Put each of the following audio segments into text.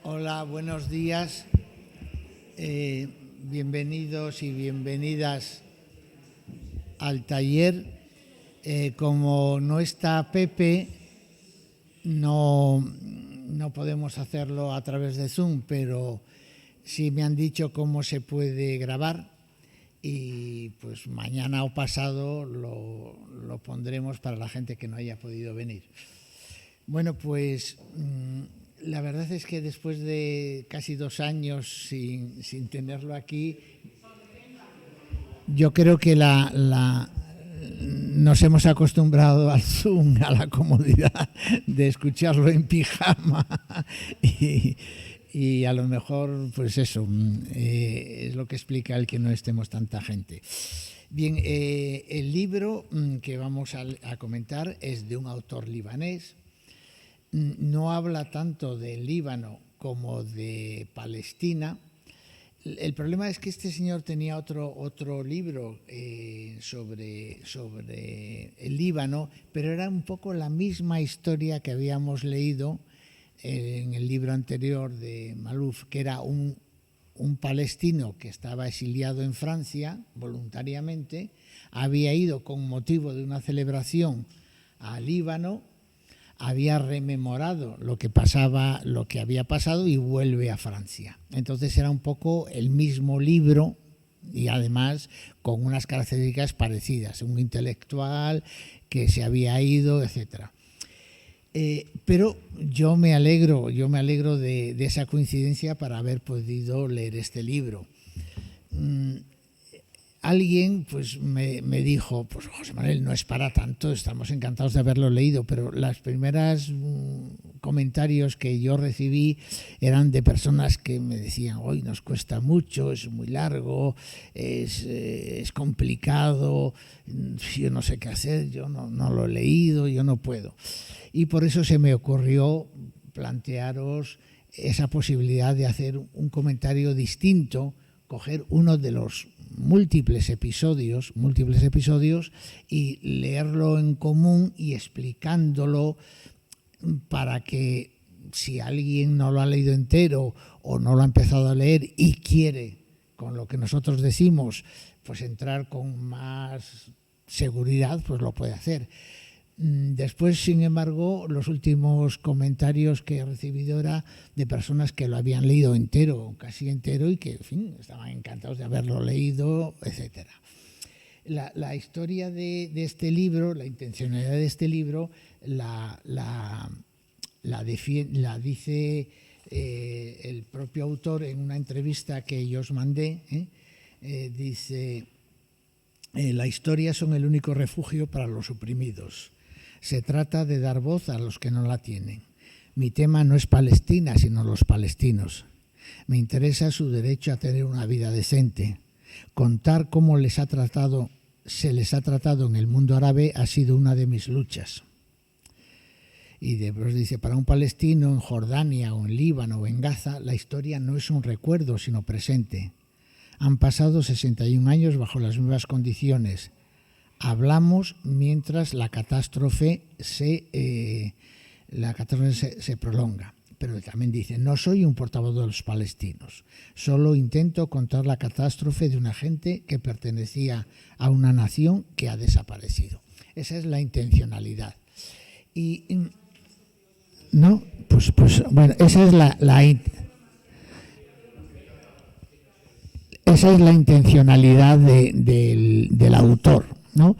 Hola, buenos días. Bienvenidos y bienvenidas al taller. Como no está Pepe, no podemos hacerlo a través de Zoom, pero sí me han dicho cómo se puede grabar y pues mañana o pasado lo pondremos para la gente que no haya podido venir. Bueno, pues la verdad es que después de casi 2 años sin tenerlo aquí, yo creo que nos hemos acostumbrado al Zoom, a la comodidad de escucharlo en pijama y a lo mejor, pues eso, es lo que explica el que no estemos tanta gente. Bien, el libro que vamos a comentar es de un autor libanés. No habla tanto del Líbano como de Palestina. El problema es que este señor tenía otro libro sobre el Líbano, pero era un poco la misma historia que habíamos leído en el libro anterior de Malouf, que era un palestino que estaba exiliado en Francia voluntariamente, había ido con motivo de una celebración al Líbano, había rememorado lo que había pasado y vuelve a Francia. Entonces era un poco el mismo libro y además con unas características parecidas, un intelectual que se había ido, etcétera. Pero yo me alegro de esa coincidencia para haber podido leer este libro. Alguien pues me dijo, pues José Manuel, no es para tanto, estamos encantados de haberlo leído, pero los primeros comentarios que yo recibí eran de personas que me decían, hoy nos cuesta mucho, es muy largo, es complicado, yo no sé qué hacer, yo no lo he leído, yo no puedo. Y por eso se me ocurrió plantearos esa posibilidad de hacer un comentario distinto, coger uno de los múltiples episodios y leerlo en común y explicándolo para que si alguien no lo ha leído entero o no lo ha empezado a leer y quiere, con lo que nosotros decimos, pues entrar con más seguridad, pues lo puede hacer. Después, sin embargo, los últimos comentarios que he recibido era de personas que lo habían leído entero, casi entero, y que, en fin, estaban encantados de haberlo leído, etcétera. La historia de este libro, la intencionalidad de este libro, la dice el propio autor en una entrevista que yo os mandé. Dice, la historia son el único refugio para los oprimidos. Se trata de dar voz a los que no la tienen. Mi tema no es Palestina, sino los palestinos. Me interesa su derecho a tener una vida decente. Contar cómo se les ha tratado en el mundo árabe ha sido una de mis luchas. Y después dice, para un palestino en Jordania o en Líbano o en Gaza, la historia no es un recuerdo, sino presente. Han pasado 61 años bajo las mismas condiciones. Hablamos mientras la catástrofe se prolonga. Pero también dice, no soy un portavoz de los palestinos, solo intento contar la catástrofe de una gente que pertenecía a una nación que ha desaparecido. Esa es la intencionalidad. Y no, pues bueno, esa es la intencionalidad del autor, ¿no?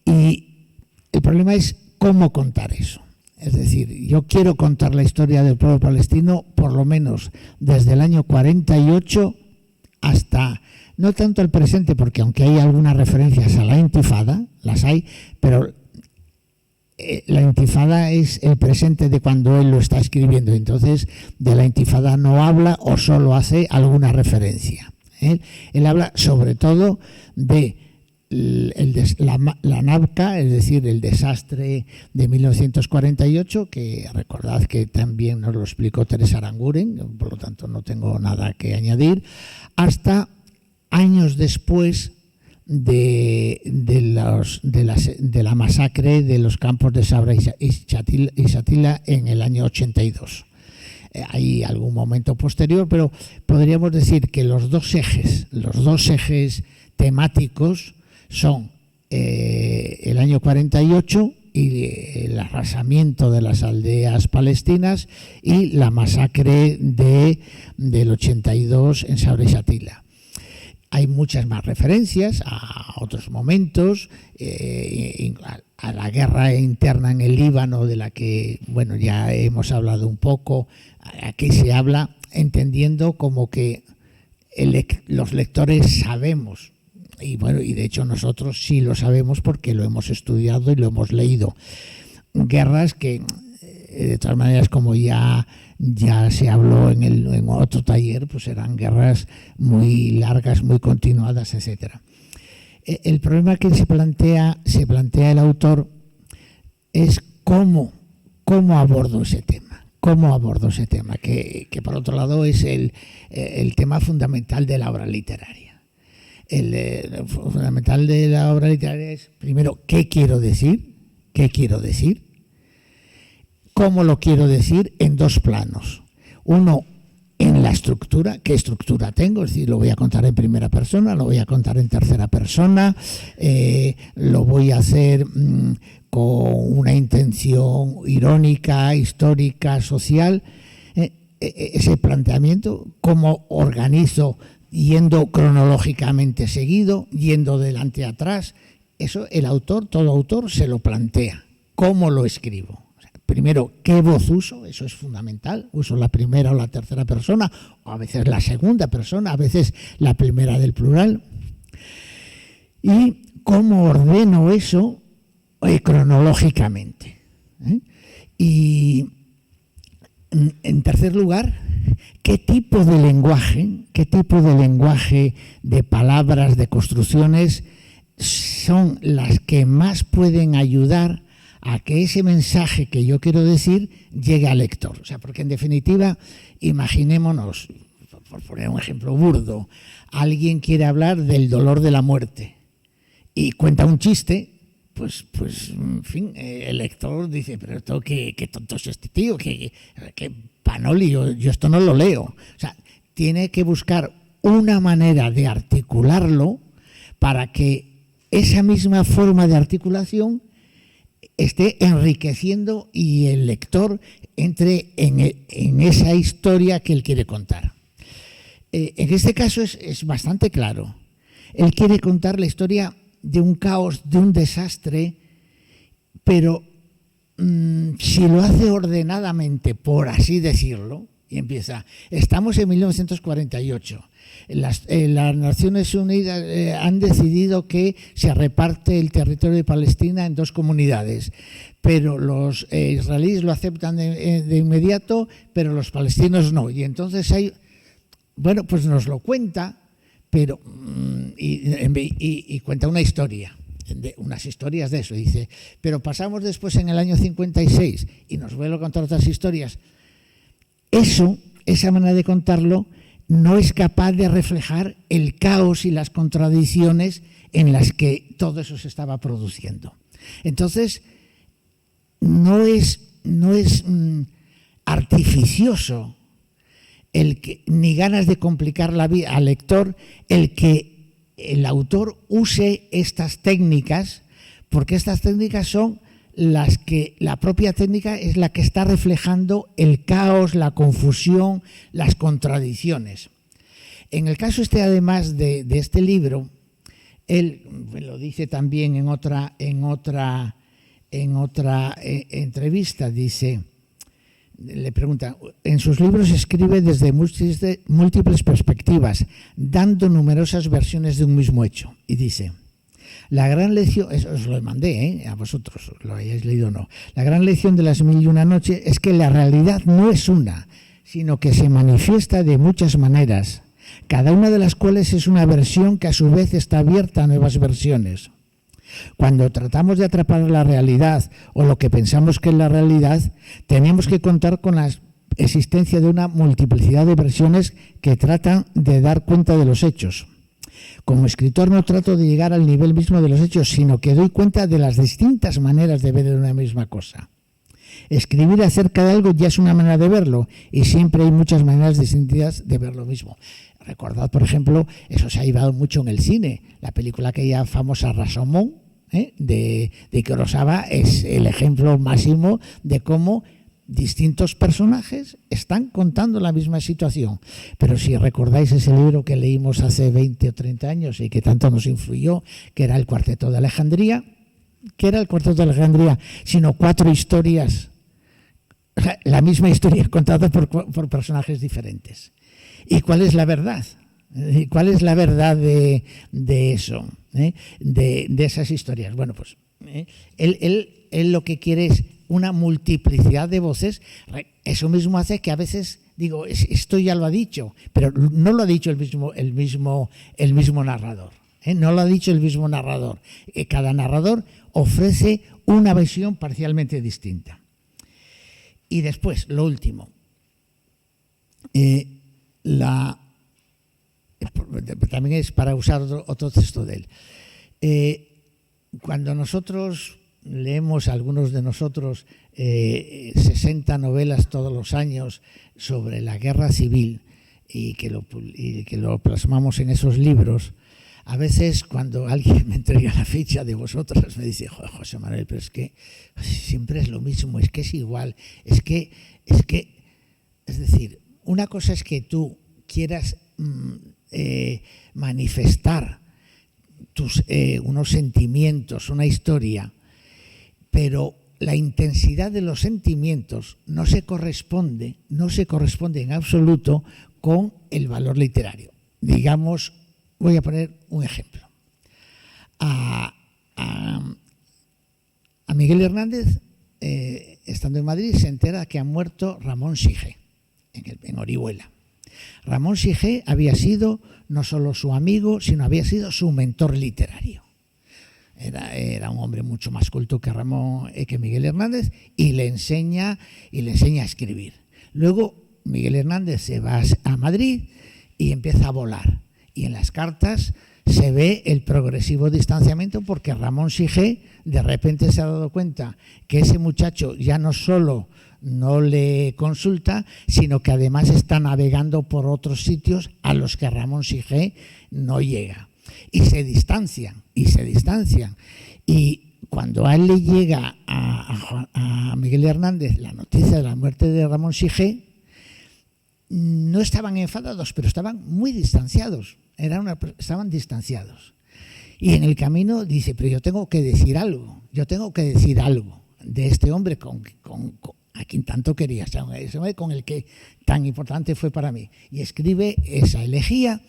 Y el problema es cómo contar eso. Es decir, yo quiero contar la historia del pueblo palestino por lo menos desde el año 48 hasta, no tanto el presente, porque aunque hay algunas referencias a la intifada, las hay, pero la intifada es el presente de cuando él lo está escribiendo. Entonces, de la intifada no habla o solo hace alguna referencia. Él habla sobre todo de la Nakba, es decir, el desastre de 1948, que recordad que también nos lo explicó Teresa Aranguren, por lo tanto no tengo nada que añadir, hasta años después de la masacre de los campos de Sabra y Shatila en el año 82. hay algún momento posterior, pero podríamos decir que los dos ejes temáticos son el año 48 y el arrasamiento de las aldeas palestinas y la masacre del 82 en Sabra y Shatila. Hay muchas más referencias a otros momentos, a la guerra interna en el Líbano, de la que bueno ya hemos hablado un poco. Aquí se habla entendiendo como que los lectores sabemos, y bueno, y de hecho nosotros sí lo sabemos porque lo hemos estudiado y lo hemos leído. Guerras que, de todas maneras, como ya se habló en otro taller, pues eran guerras muy largas, muy continuadas, etcétera. El problema que se plantea el autor es cómo abordo ese tema. Que por otro lado es el tema fundamental de la obra literaria. El fundamental de la obra literaria es, primero, ¿qué quiero decir? ¿Cómo lo quiero decir? En dos planos. Uno, en la estructura, ¿qué estructura tengo? Es decir, lo voy a contar en primera persona, lo voy a contar en tercera persona, lo voy a hacer con una intención irónica, histórica, social. Ese planteamiento, cómo organizo, yendo cronológicamente seguido, yendo delante a atrás, eso todo autor se lo plantea. ¿Cómo lo escribo? Primero, ¿qué voz uso? Eso es fundamental. Uso la primera o la tercera persona, o a veces la segunda persona, a veces la primera del plural. Y cómo ordeno eso cronológicamente. Y en tercer lugar, ¿qué tipo de lenguaje, de palabras, de construcciones son las que más pueden ayudar a que ese mensaje que yo quiero decir llegue al lector? O sea, porque en definitiva, imaginémonos, por poner un ejemplo burdo, alguien quiere hablar del dolor de la muerte y cuenta un chiste, pues en fin, el lector dice, pero esto qué tonto es este tío, qué panoli, yo esto no lo leo. O sea, tiene que buscar una manera de articularlo para que esa misma forma de articulación esté enriqueciendo y el lector entre en esa historia que él quiere contar. En este caso es bastante claro. Él quiere contar la historia de un caos, de un desastre, pero si lo hace ordenadamente, por así decirlo, y empieza, estamos en 1948, las Naciones Unidas han decidido que se reparte el territorio de Palestina en dos comunidades, pero los israelíes lo aceptan de inmediato, pero los palestinos no. Y entonces pues nos lo cuenta, pero y cuenta una historia, unas historias de eso. Dice, pero pasamos después en el año 56 y nos vuelve a contar otras historias. Esa manera de contarlo no es capaz de reflejar el caos y las contradicciones en las que todo eso se estaba produciendo. Entonces, no es artificioso ni ganas de complicar la vida al lector el que el autor use estas técnicas, porque estas técnicas son las que la propia técnica es la que está reflejando el caos, la confusión, las contradicciones. En el caso además de este libro, él lo dice también en otra entrevista, dice, le pregunta, en sus libros escribe desde múltiples perspectivas, dando numerosas versiones de un mismo hecho. Y dice, la gran lección, eso os lo mandé a vosotros, lo hayáis leído o no, la gran lección de las 1001 noches es que la realidad no es una, sino que se manifiesta de muchas maneras, cada una de las cuales es una versión que a su vez está abierta a nuevas versiones. Cuando tratamos de atrapar la realidad o lo que pensamos que es la realidad, tenemos que contar con la existencia de una multiplicidad de versiones que tratan de dar cuenta de los hechos. Como escritor no trato de llegar al nivel mismo de los hechos, sino que doy cuenta de las distintas maneras de ver una misma cosa. Escribir acerca de algo ya es una manera de verlo y siempre hay muchas maneras distintas de ver lo mismo. Recordad, por ejemplo, eso se ha llevado mucho en el cine. La película aquella famosa Rashomon, de Kurosawa, es el ejemplo máximo de cómo distintos personajes están contando la misma situación. Pero si recordáis ese libro que leímos hace 20 o 30 años y que tanto nos influyó, que era El Cuarteto de Alejandría, ¿qué era El Cuarteto de Alejandría? Sino 4 historias, la misma historia contada por personajes diferentes. ¿Y cuál es la verdad? ¿Y cuál es la verdad de eso? De esas historias. Bueno, pues él lo que quiere es una multiplicidad de voces. Eso mismo hace que a veces digo, esto ya lo ha dicho, pero no lo ha dicho el mismo narrador. No lo ha dicho el mismo narrador. Cada narrador ofrece una versión parcialmente distinta. Y después, lo último. También es para usar otro texto de él. Cuando nosotros leemos, algunos de nosotros, 60 novelas todos los años sobre la guerra civil y que lo plasmamos en esos libros, a veces cuando alguien me entrega la ficha de vosotras me dice, José Manuel, pero es que siempre es lo mismo, es que es igual, es decir, una cosa es que tú quieras manifestar unos sentimientos, una historia, pero la intensidad de los sentimientos no se corresponde en absoluto con el valor literario. Digamos, voy a poner un ejemplo. A Miguel Hernández, estando en Madrid, se entera que ha muerto Ramón Sige, en Orihuela. Ramón Sige había sido no solo su amigo, sino había sido su mentor literario. Era un hombre mucho más culto que Miguel Hernández y le enseña a escribir. Luego Miguel Hernández se va a Madrid y empieza a volar. Y en las cartas se ve el progresivo distanciamiento porque Ramón Sige de repente se ha dado cuenta que ese muchacho ya no solo no le consulta, sino que además está navegando por otros sitios a los que Ramón Sige no llega. Y se distancian. Y cuando a él le llega a Miguel Hernández la noticia de la muerte de Ramón Sige, no estaban enfadados, pero estaban muy distanciados. Estaban distanciados. Y en el camino dice, pero yo tengo que decir algo de este hombre a quien tanto quería, ese hombre con el que tan importante fue para mí. Y escribe esa elegía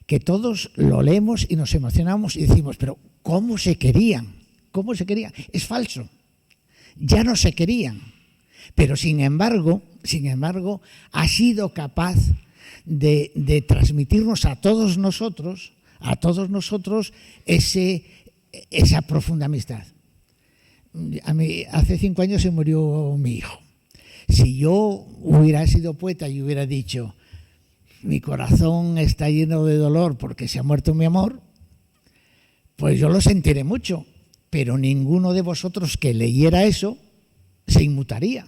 que todos lo leemos y nos emocionamos y decimos, pero ¿cómo se querían? ¿Cómo se querían? Es falso. Ya no se querían. Pero sin embargo, ha sido capaz de transmitirnos a todos nosotros esa profunda amistad. A mí, hace 5 años se murió mi hijo. Si yo hubiera sido poeta y hubiera dicho, mi corazón está lleno de dolor porque se ha muerto mi amor, pues yo lo sentiré mucho, pero ninguno de vosotros que leyera eso se inmutaría.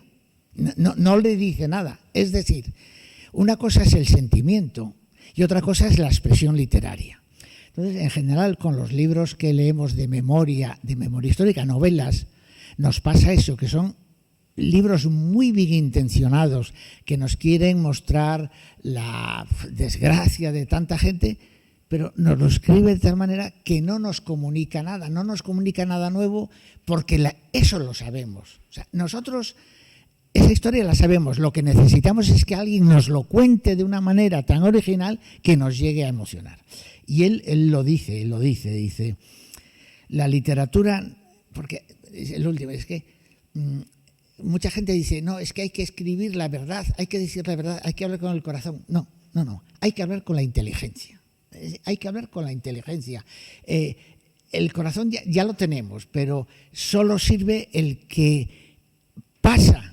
No le dice nada. Es decir, una cosa es el sentimiento y otra cosa es la expresión literaria. Entonces, en general, con los libros que leemos de memoria histórica, novelas, nos pasa eso, que son libros muy bien intencionados, que nos quieren mostrar la desgracia de tanta gente, pero nos lo escribe de tal manera que no nos comunica nada nuevo, porque eso lo sabemos. O sea, nosotros esa historia la sabemos, lo que necesitamos es que alguien nos lo cuente de una manera tan original que nos llegue a emocionar. Y él lo dice, la literatura, porque el último, es que mucha gente dice, no, es que hay que escribir la verdad, hay que decir la verdad, hay que hablar con el corazón. No, hay que hablar con la inteligencia. El corazón ya lo tenemos, pero solo sirve el que pasa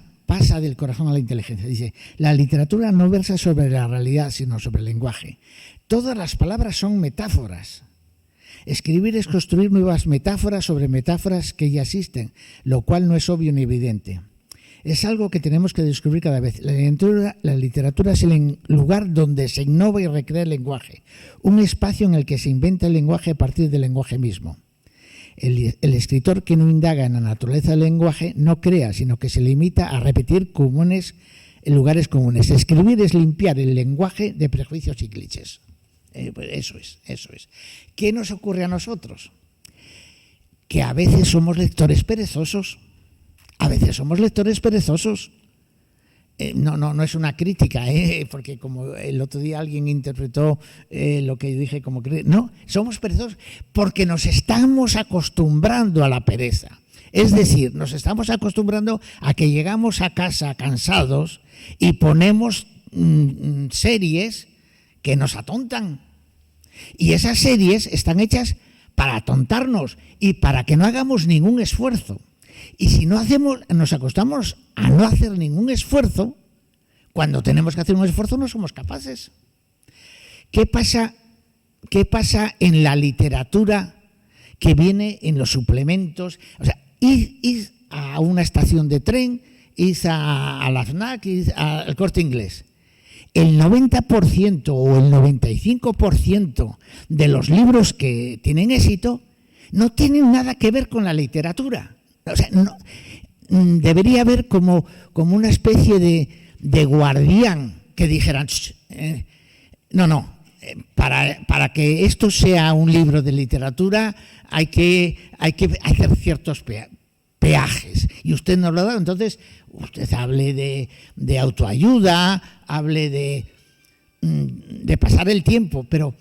del corazón a la inteligencia. Dice, la literatura no versa sobre la realidad, sino sobre el lenguaje. Todas las palabras son metáforas. Escribir es construir nuevas metáforas sobre metáforas que ya existen, lo cual no es obvio ni evidente. Es algo que tenemos que descubrir cada vez. La literatura es el lugar donde se innova y recrea el lenguaje, un espacio en el que se inventa el lenguaje a partir del lenguaje mismo. El escritor que no indaga en la naturaleza del lenguaje no crea, sino que se limita a repetir lugares comunes. Escribir es limpiar el lenguaje de prejuicios y clichés. Pues eso es. ¿Qué nos ocurre a nosotros? Que a veces somos lectores perezosos. No es una crítica, porque como el otro día alguien interpretó lo que dije como crítica. No, somos perezosos porque nos estamos acostumbrando a la pereza. Es decir, nos estamos acostumbrando a que llegamos a casa cansados y ponemos series que nos atontan. Y esas series están hechas para atontarnos y para que no hagamos ningún esfuerzo. Y si no hacemos, nos acostamos a no hacer ningún esfuerzo, cuando tenemos que hacer un esfuerzo no somos capaces. ¿Qué pasa en la literatura que viene en los suplementos? O sea, ir a una estación de tren, ir a la FNAC, ir al Corte Inglés. El 90% o el 95% de los libros que tienen éxito no tienen nada que ver con la literatura. O sea, debería haber como una especie de guardián que dijeran, para que esto sea un libro de literatura hay que hacer ciertos peajes. Y usted no lo ha dado, entonces usted hable de autoayuda, hable de pasar el tiempo, pero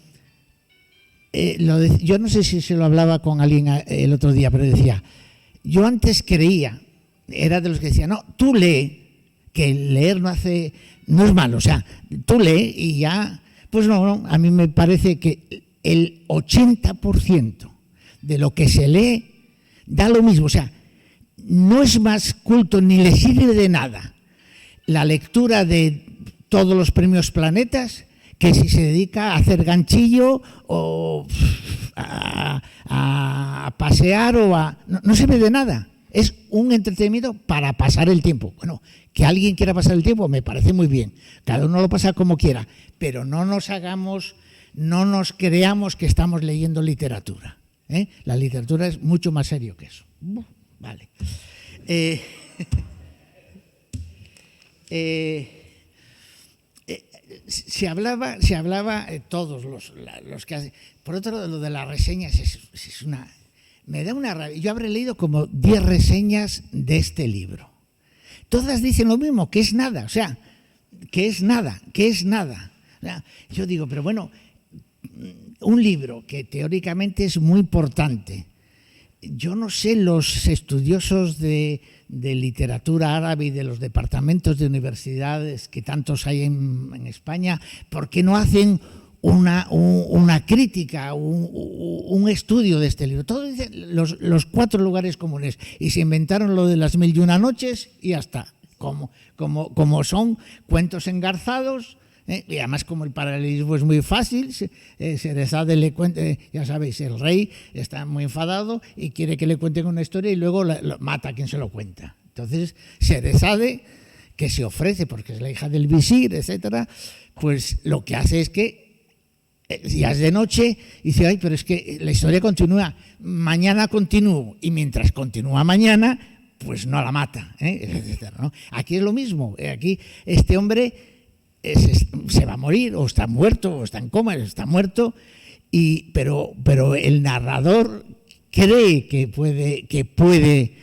yo no sé si se lo hablaba con alguien el otro día, pero decía, yo antes creía, era de los que decían, no, tú lee, que leer no es malo, o sea, tú lee y ya, pues no, a mí me parece que el 80% de lo que se lee da lo mismo, o sea, no es más culto ni le sirve de nada la lectura de todos los premios Planetas que si se dedica a hacer ganchillo o a pasear no sirve de nada. Es un entretenimiento para pasar el tiempo. Bueno, que alguien quiera pasar el tiempo me parece muy bien. Cada uno lo pasa como quiera, pero no nos creamos que estamos leyendo literatura. La literatura es mucho más serio que eso. Vale. Se hablaba todos los que hacen. Por otro lado, lo de las reseñas me da una rabia. Yo habré leído como 10 reseñas de este libro. Todas dicen lo mismo, que es nada. O sea, que es nada. O sea, yo digo, pero bueno, un libro que teóricamente es muy importante. Yo no sé, los estudiosos de literatura árabe y de los departamentos de universidades que tantos hay en España, ¿por qué no hacen una crítica, un estudio de este libro? Todos dicen los 4 lugares comunes y se inventaron lo de las 1001 noches y ya está. Como son cuentos engarzados. Y además, como el paralelismo es muy fácil, Sherazade le cuenta, ya sabéis, el rey está muy enfadado y quiere que le cuenten una historia y luego lo mata a quien se lo cuenta. Entonces, Sherazade, que se ofrece porque es la hija del visir, etcétera, pues lo que hace es que ya es de noche y dice, ay, pero es que la historia continúa, mañana continúo, y mientras continúa mañana, pues no la mata, etcétera, ¿no? Aquí es lo mismo, aquí este hombre se va a morir, o está muerto, o está en coma, está muerto, pero el narrador cree que puede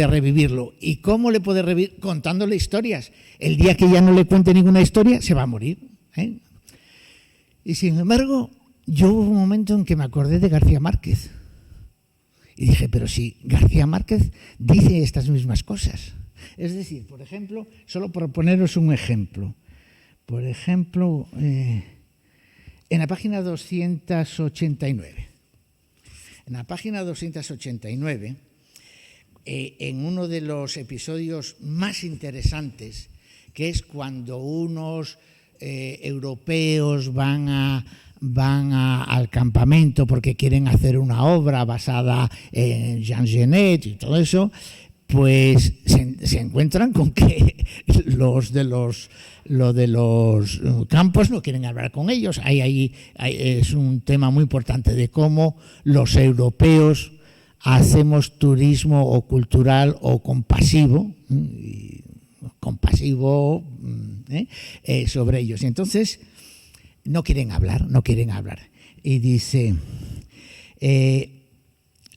revivirlo. ¿Y cómo le puede revivir? Contándole historias. El día que ya no le cuente ninguna historia, se va a morir. Y sin embargo, yo hubo un momento en que me acordé de García Márquez. Y dije, pero si García Márquez dice estas mismas cosas. Es decir, por ejemplo, solo por poneros un ejemplo. Por ejemplo, en la página 289. En la página 289, en uno de los episodios más interesantes, que es cuando unos europeos van al campamento porque quieren hacer una obra basada en Jean Genet y todo eso, pues se encuentran con que los de los campos no quieren hablar con ellos. Es un tema muy importante de cómo los europeos hacemos turismo o cultural o compasivo sobre ellos. Y entonces no quieren hablar. Y dice,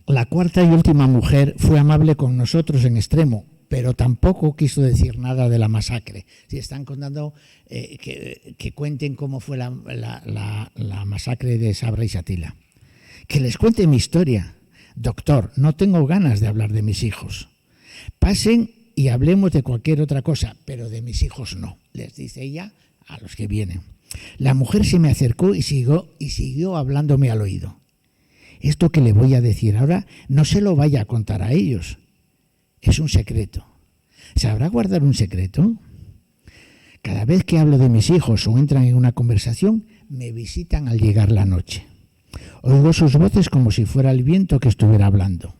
la cuarta y última mujer fue amable con nosotros en extremo, pero tampoco quiso decir nada de la masacre. Si están contando que cuenten cómo fue la masacre de Sabra y Shatila. Que les cuente mi historia. Doctor, no tengo ganas de hablar de mis hijos. Pasen y hablemos de cualquier otra cosa, pero de mis hijos no, les dice ella a los que vienen. La mujer se me acercó y siguió hablándome al oído. Esto que le voy a decir ahora no se lo vaya a contar a ellos. Es un secreto. ¿Sabrá guardar un secreto? Cada vez que hablo de mis hijos o entran en una conversación, me visitan al llegar la noche. Oigo sus voces como si fuera el viento que estuviera hablando.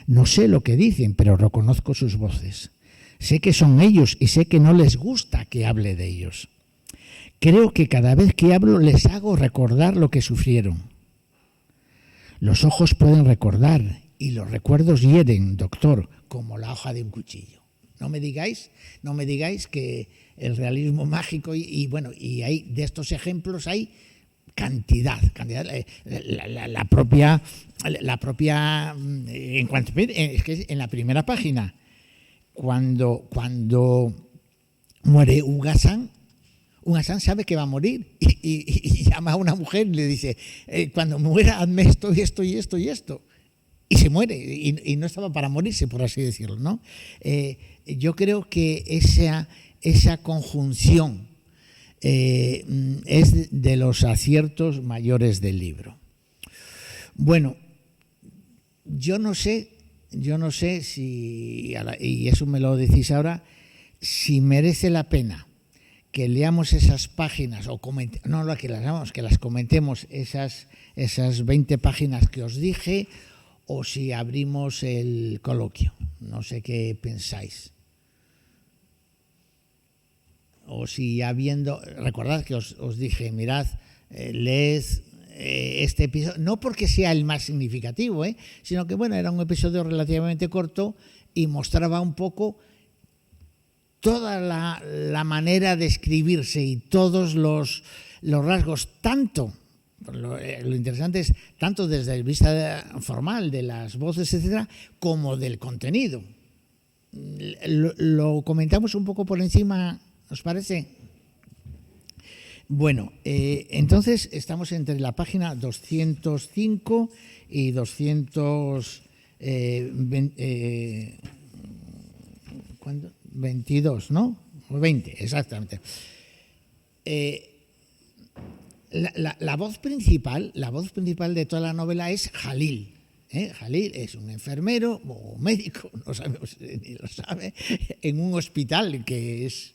No sé lo que dicen, pero reconozco sus voces. Sé que son ellos y sé que no les gusta que hable de ellos. Creo que cada vez que hablo les hago recordar lo que sufrieron. Los ojos pueden recordar y los recuerdos hieren, doctor, como la hoja de un cuchillo. No me digáis que el realismo mágico y hay de estos ejemplos hay cantidad. La propia es que en la primera página cuando muere Ugasan sabe que va a morir y llama a una mujer y le dice, cuando muera hazme esto y esto y esto y esto. Y se muere, y no estaba para morirse, por así decirlo, ¿no? Yo creo que esa conjunción es de los aciertos mayores del libro. Bueno, yo no sé si, y eso me lo decís ahora, si merece la pena que leamos esas páginas, que las comentemos esas 20 páginas que os dije, o si abrimos el coloquio. No sé qué pensáis. O si recordad que os dije, mirad, leed este episodio, no porque sea el más significativo, sino que era un episodio relativamente corto y mostraba un poco toda la manera de escribirse y todos los rasgos, tanto, lo interesante es tanto desde el vista formal de las voces, etcétera, como del contenido. Lo comentamos un poco por encima, ¿os parece? Bueno, entonces estamos entre la página 205 y 22, ¿no? O 20, exactamente. La voz principal de toda la novela es Jalil. Jalil es un enfermero o médico, no sabemos ni lo sabe, en un hospital que es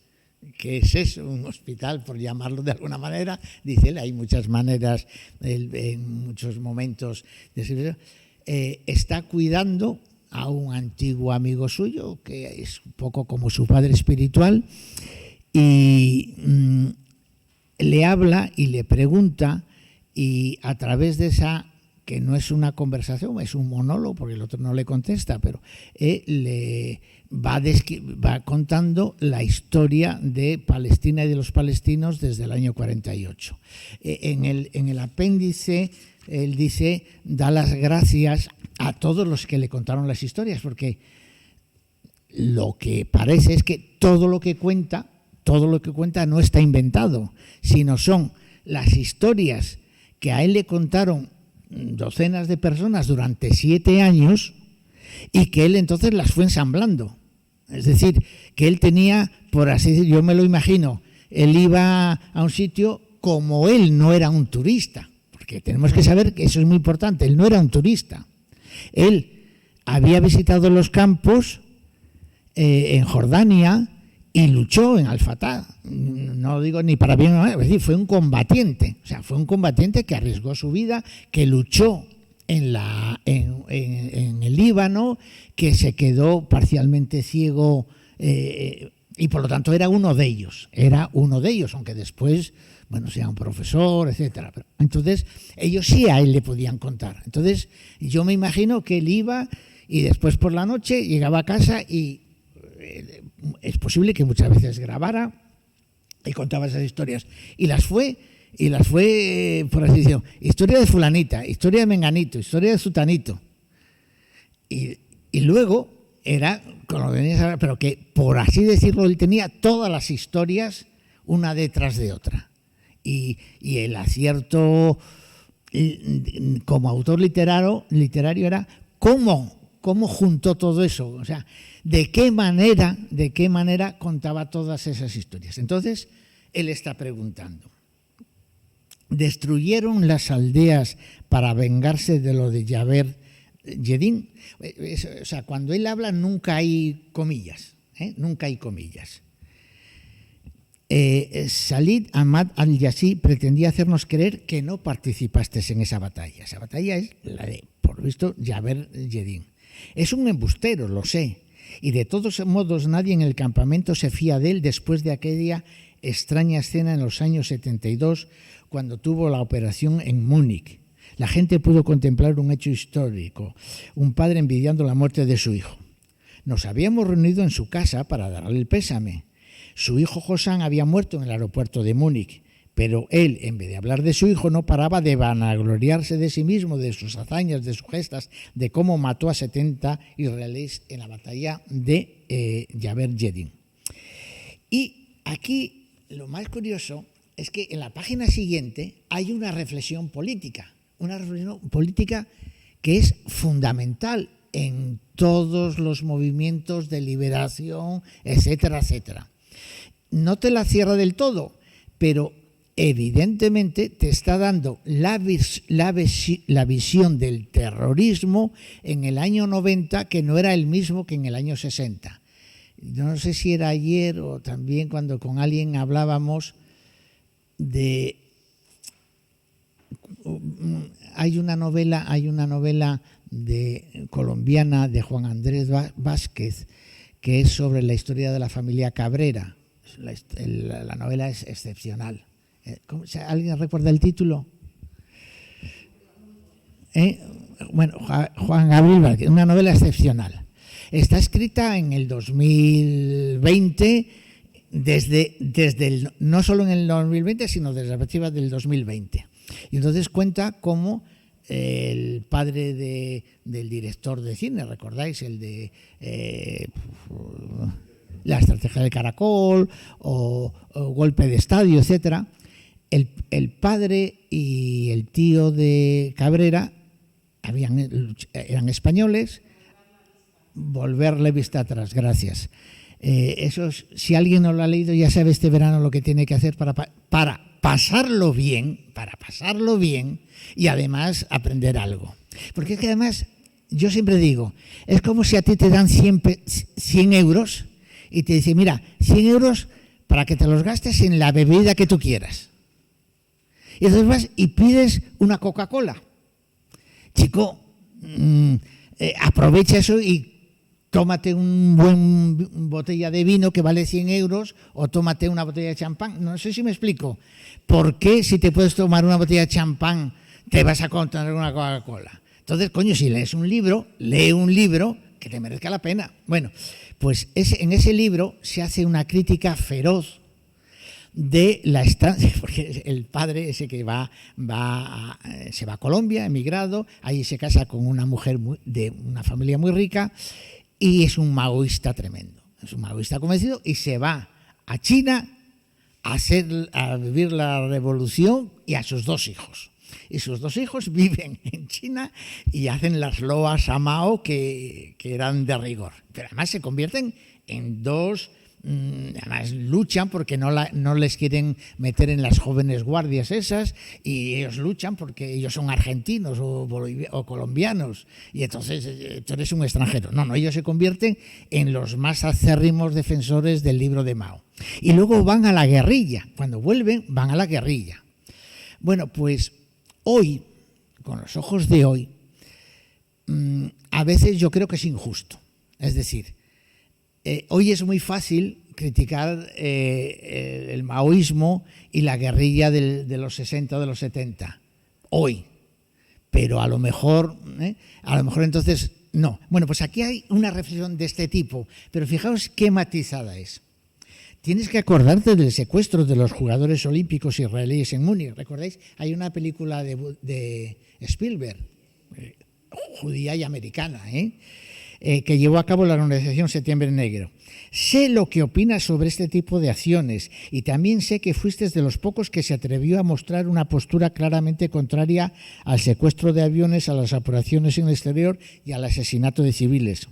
eso, un hospital, por llamarlo de alguna manera. Dice él, hay muchas maneras, en muchos momentos de escribir. Está cuidando a un antiguo amigo suyo, que es un poco como su padre espiritual, y le habla y le pregunta, y a través de esa, que no es una conversación, es un monólogo, porque el otro no le contesta, pero le va contando la historia de Palestina y de los palestinos desde el año 48. En el apéndice, él dice, da las gracias a todos los que le contaron las historias, porque lo que parece es que todo lo que cuenta no está inventado, sino son las historias que a él le contaron docenas de personas durante 7 años y que él entonces las fue ensamblando. Es decir, que él tenía, por así decirlo, yo me lo imagino, él iba a un sitio como él no era un turista, porque tenemos que saber que eso es muy importante, él no era un turista. Él había visitado los campos en Jordania y luchó en Al-Fatah. No lo digo ni para bien o mal, es decir, fue un combatiente. O sea, fue un combatiente que arriesgó su vida, que luchó en el Líbano, que se quedó parcialmente ciego y por lo tanto era uno de ellos, aunque después, bueno, sea un profesor, etcétera. Entonces, ellos sí a él le podían contar. Entonces, yo me imagino que él iba y después por la noche llegaba a casa y es posible que muchas veces grabara y contaba esas historias. Y las fue, por así decirlo, historia de fulanita, historia de menganito, historia de sutanito. Y luego era, con lo que venías a hablar, pero que, por así decirlo, él tenía todas las historias una detrás de otra. Y el acierto como autor literario era cómo juntó todo eso, o sea, de qué manera contaba todas esas historias. Entonces, él está preguntando, ¿destruyeron las aldeas para vengarse de lo de Jaber Yedin? O sea, cuando él habla nunca hay comillas, nunca hay comillas. Salid Ahmad al-Yassi pretendía hacernos creer que no participaste en esa batalla. Esa batalla es la de, por visto, Jaber Yedin. Es un embustero, lo sé, y de todos modos nadie en el campamento se fía de él después de aquella extraña escena en los años 72 cuando tuvo la operación en Múnich. La gente pudo contemplar un hecho histórico, un padre envidiando la muerte de su hijo. Nos habíamos reunido en su casa para darle el pésame. Su hijo Hossam había muerto en el aeropuerto de Múnich, pero él, en vez de hablar de su hijo, no paraba de vanagloriarse de sí mismo, de sus hazañas, de sus gestas, de cómo mató a 70 israelíes en la batalla de Jaber Yedin. Y aquí lo más curioso es que en la página siguiente hay una reflexión política que es fundamental en todos los movimientos de liberación, etcétera, etcétera. No te la cierra del todo, pero evidentemente te está dando la visión del terrorismo en el año 90, que no era el mismo que en el año 60. No sé si era ayer o también cuando con alguien hablábamos de... Hay una novela colombiana de Juan Andrés Vázquez que es sobre la historia de la familia Cabrera. La novela es excepcional. ¿Alguien recuerda el título? Bueno, Juan Gabriel Vázquez, una novela excepcional. Está escrita en el 2020, no solo en el 2020, sino desde la perspectiva del 2020. Y entonces cuenta cómo el padre del director de cine, ¿recordáis? El de La estrategia del caracol o Golpe de estadio, etcétera. El padre y el tío de Cabrera eran españoles. Volverle vista atrás, gracias. Si alguien no lo ha leído, ya sabe este verano lo que tiene que hacer para pasarlo bien y además aprender algo. Porque es que además, yo siempre digo, es como si a ti te dan 100 euros y te dice, mira, 100 euros para que te los gastes en la bebida que tú quieras. Y entonces vas y pides una Coca-Cola. Chico, aprovecha eso y tómate un buen botella de vino que vale 100 euros o tómate una botella de champán. No sé si me explico. ¿Por qué si te puedes tomar una botella de champán te vas a contener una Coca-Cola? Entonces, coño, si lees un libro, lee un libro que te merezca la pena. Bueno, pues en ese libro se hace una crítica feroz de la estancia, porque el padre ese que se va a Colombia, emigrado, ahí se casa con una mujer de una familia muy rica y es un maoísta tremendo, es un maoísta convencido y se va a China a vivir la revolución y a sus 2 hijos. Y sus 2 hijos viven en China y hacen las loas a Mao que eran de rigor. Pero además se convierten en 2, además luchan porque no les quieren meter en las jóvenes guardias esas y ellos luchan porque ellos son argentinos o colombianos y entonces tú eres un extranjero. No, ellos se convierten en los más acérrimos defensores del libro de Mao. Y luego van a la guerrilla. Cuando vuelven, van a la guerrilla. Bueno, pues hoy, con los ojos de hoy, a veces yo creo que es injusto. Es decir, hoy es muy fácil criticar el maoísmo y la guerrilla de los 60 o de los 70. Hoy. Pero a lo mejor entonces no. Bueno, pues aquí hay una reflexión de este tipo, pero fijaos qué matizada es. Tienes que acordarte del secuestro de los jugadores olímpicos israelíes en Múnich. ¿Recordáis? Hay una película de Spielberg, judía y americana, que llevó a cabo la organización Septiembre Negro. Sé lo que opinas sobre este tipo de acciones y también sé que fuiste de los pocos que se atrevió a mostrar una postura claramente contraria al secuestro de aviones, a las operaciones en el exterior y al asesinato de civiles.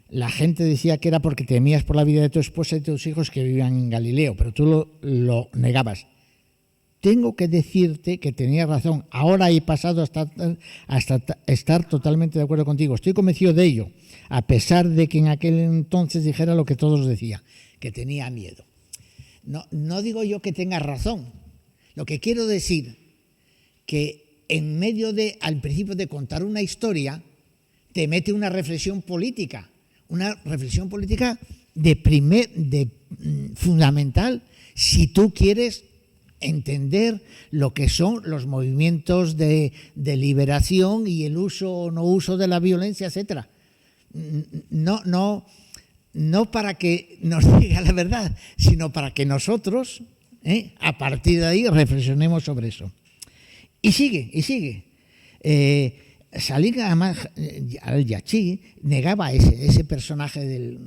La gente decía que era porque temías por la vida de tu esposa y de tus hijos que vivían en Galileo, pero tú lo negabas. Tengo que decirte que tenías razón. Ahora he pasado hasta estar totalmente de acuerdo contigo. Estoy convencido de ello, a pesar de que en aquel entonces dijera lo que todos decían, que tenía miedo. No digo yo que tengas razón. Lo que quiero decir que en medio al principio de contar una historia, te mete una reflexión política fundamental si tú quieres entender lo que son los movimientos de liberación y el uso o no uso de la violencia, etcétera. No para que nos diga la verdad, sino para que nosotros, a partir de ahí, reflexionemos sobre eso. Y sigue. Salih al-Yachi negaba ese personaje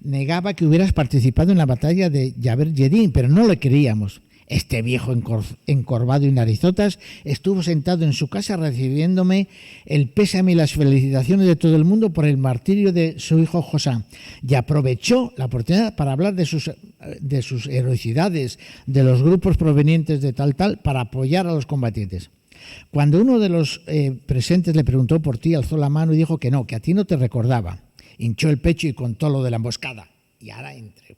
negaba que hubieras participado en la batalla de Jaber Jedin, pero no le creíamos. Este viejo encorvado y narizotas estuvo sentado en su casa recibiéndome el pésame y las felicitaciones de todo el mundo por el martirio de su hijo José, y aprovechó la oportunidad para hablar de sus heroicidades, de los grupos provenientes de tal, para apoyar a los combatientes. Cuando uno de los presentes le preguntó por ti, alzó la mano y dijo que no, que a ti no te recordaba. Hinchó el pecho y contó lo de la emboscada. Y ahora,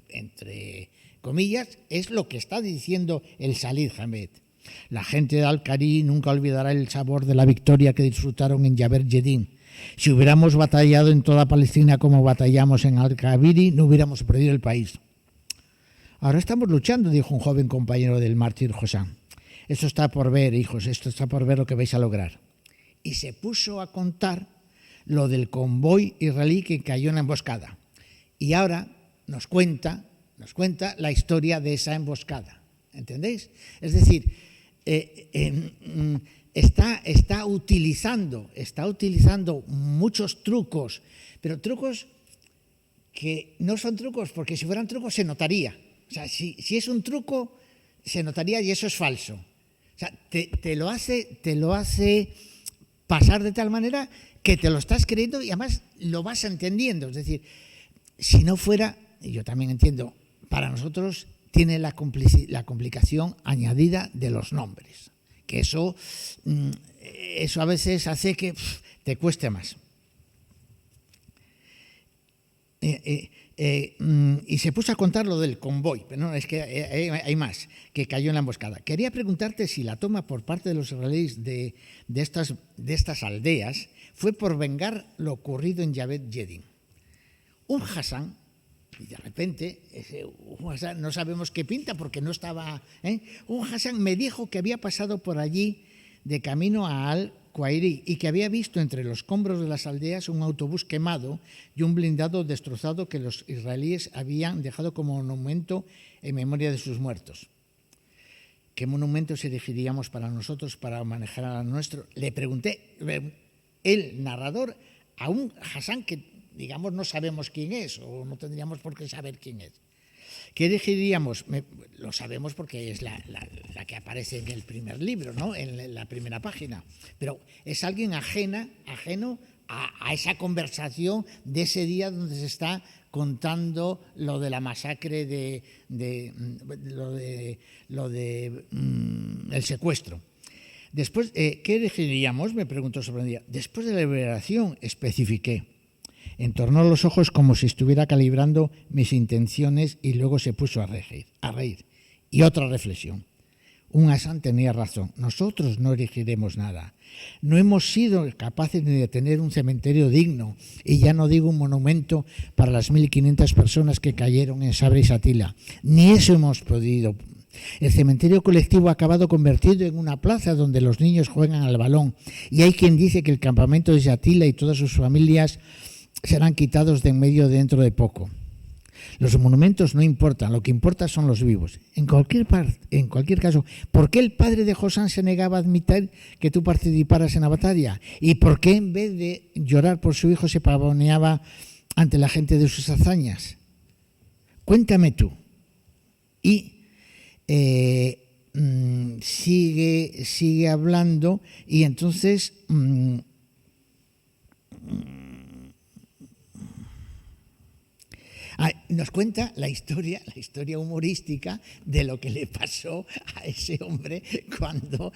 entre comillas, es lo que está diciendo el Salih Ahmed. La gente de Al-Qari nunca olvidará el sabor de la victoria que disfrutaron en Jaber Jedin. Si hubiéramos batallado en toda Palestina como batallamos en Al-Kabiri, no hubiéramos perdido el país. Ahora estamos luchando, dijo un joven compañero del mártir José. Esto está por ver, hijos, esto está por ver lo que vais a lograr. Y se puso a contar lo del convoy israelí que cayó en la emboscada. Y ahora nos cuenta la historia de esa emboscada. ¿Entendéis? Es decir, está utilizando muchos trucos, pero trucos que no son trucos, porque si fueran trucos se notaría. O sea, si es un truco, se notaría y eso es falso. O sea, te lo hace pasar de tal manera que te lo estás creyendo y además lo vas entendiendo. Es decir, si no fuera, y yo también entiendo, para nosotros tiene la complicación añadida de los nombres, que eso a veces hace que te cueste más. Y se puso a contar lo del convoy, pero no, es que hay más, que cayó en la emboscada. Quería preguntarte si la toma por parte de los israelíes de estas aldeas fue por vengar lo ocurrido en Jaber Jedin. Un Hassan, y de repente, un Hassan, no sabemos qué pinta porque no estaba... Un Hassan me dijo que había pasado por allí de camino a Al-Qairi y que había visto entre los escombros de las aldeas un autobús quemado y un blindado destrozado que los israelíes habían dejado como monumento en memoria de sus muertos. ¿Qué monumentos elegiríamos para nosotros para manejar a nuestro? Le pregunté, el narrador, a un Hassan que, digamos, no sabemos quién es o no tendríamos por qué saber quién es. ¿Qué elegiríamos? Lo sabemos porque es la que aparece en el primer libro, ¿no? En la primera página. Pero es alguien ajeno a esa conversación de ese día donde se está contando lo de la masacre el secuestro. Después, ¿qué elegiríamos? Me preguntó sorprendida. Después de la liberación, especifiqué. Entornó los ojos como si estuviera calibrando mis intenciones y luego se puso a reír. Y otra reflexión. Un Hassan tenía razón. Nosotros no erigiremos nada. No hemos sido capaces ni de tener un cementerio digno, y ya no digo un monumento para las 1.500 personas que cayeron en Sabra y Shatila. Ni eso hemos podido. El cementerio colectivo ha acabado convertido en una plaza donde los niños juegan al balón, y hay quien dice que el campamento de Shatila y todas sus familias serán quitados de en medio dentro de poco. Los monumentos no importan, lo que importa son los vivos. En cualquier caso, ¿por qué el padre de Josán se negaba a admitir que tú participaras en la batalla? ¿Y por qué en vez de llorar por su hijo se pavoneaba ante la gente de sus hazañas? Cuéntame tú. Y sigue hablando, y entonces nos cuenta la historia humorística de lo que le pasó a ese hombre cuando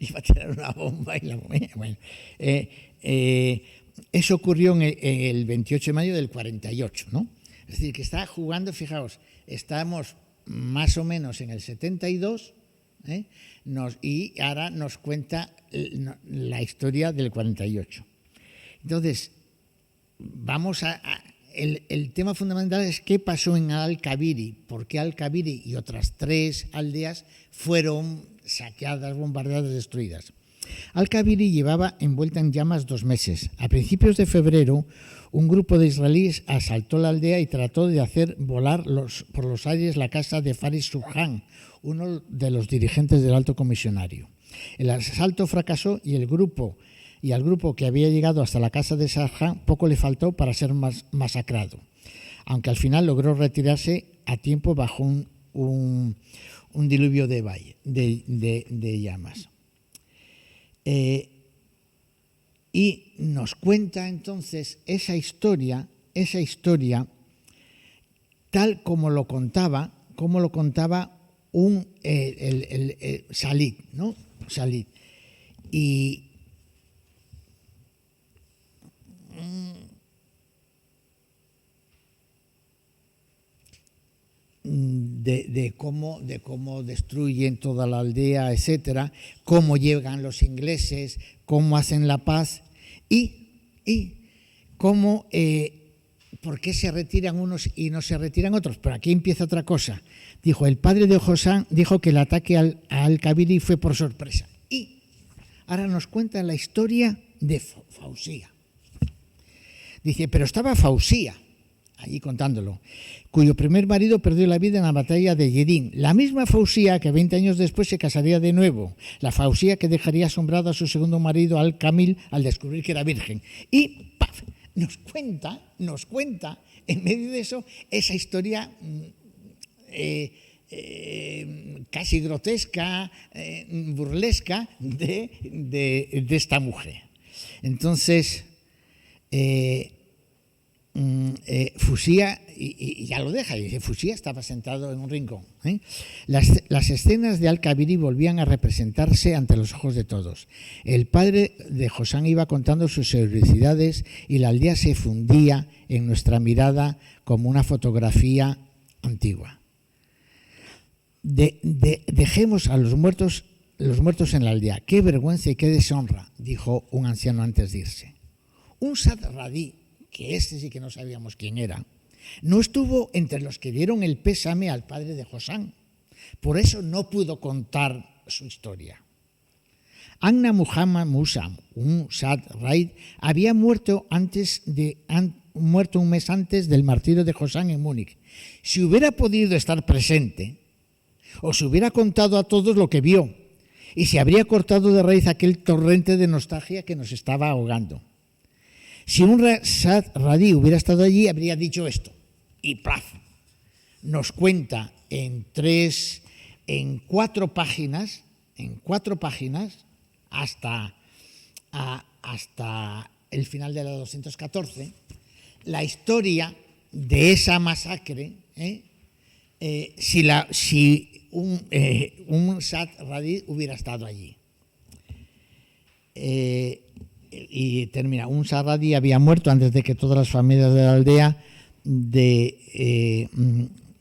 iba a tirar una bomba y la bueno, eso ocurrió en el 28 de mayo del 48, ¿no? Es decir, que está jugando, fijaos, estamos más o menos en el 72, y ahora nos cuenta la historia del 48. Entonces, vamos el tema fundamental es qué pasó en Al-Kabiri, por qué Al-Kabiri y otras 3 aldeas fueron saqueadas, bombardeadas, destruidas. Al-Kabiri llevaba envuelta en llamas 2 meses. A principios de febrero, un grupo de israelíes asaltó la aldea y trató de hacer volar por los aires la casa de Faris Subhan, uno de los dirigentes del Alto Comisionario. El asalto fracasó y al grupo que había llegado hasta la casa de Subhan poco le faltó para ser masacrado, aunque al final logró retirarse a tiempo bajo un diluvio de llamas. Y nos cuenta entonces esa historia tal como lo contaba el Shalit, ¿no? Shalit. Y de cómo destruyen toda la aldea, etcétera, cómo llegan los ingleses, cómo hacen la paz y cómo, por qué se retiran unos y no se retiran otros. Pero aquí empieza otra cosa. Dijo, el padre de Josán dijo que el ataque a Al-Kabiri fue por sorpresa. Y ahora nos cuenta la historia de Fausía. Dice, pero estaba Fausía allí contándolo, cuyo primer marido perdió la vida en la batalla de Yerín. La misma Fausía que 20 años después se casaría de nuevo. La Fausía que dejaría asombrado a su segundo marido, Al-Kamil, al descubrir que era virgen. Y ¡paf! Nos cuenta, en medio de eso, esa historia casi grotesca, burlesca de esta mujer. Entonces, Fusía, y ya lo deja, y dice, Fusía estaba sentado en un rincón. Las escenas de Al-Kabiri volvían a representarse ante los ojos de todos. El padre de Josán iba contando sus heroicidades y la aldea se fundía en nuestra mirada como una fotografía antigua. Dejemos a los muertos en la aldea. Qué vergüenza y qué deshonra, dijo un anciano antes de irse. Un Sadradí, que sí que no sabíamos quién era, no estuvo entre los que dieron el pésame al padre de Josán. Por eso no pudo contar su historia. Anna Muhammad Musa, un Sad Raid, había muerto un mes antes del martirio de Josán en Múnich. Si hubiera podido estar presente, os hubiera contado a todos lo que vio y se habría cortado de raíz aquel torrente de nostalgia que nos estaba ahogando. Si un Sad Radí hubiera estado allí, habría dicho esto. Y plaf, nos cuenta en 4 páginas, hasta el final de la 214, la historia de esa masacre, si un Sad Radí hubiera estado allí. Y termina, un Sarradi había muerto antes de que todas las familias de la aldea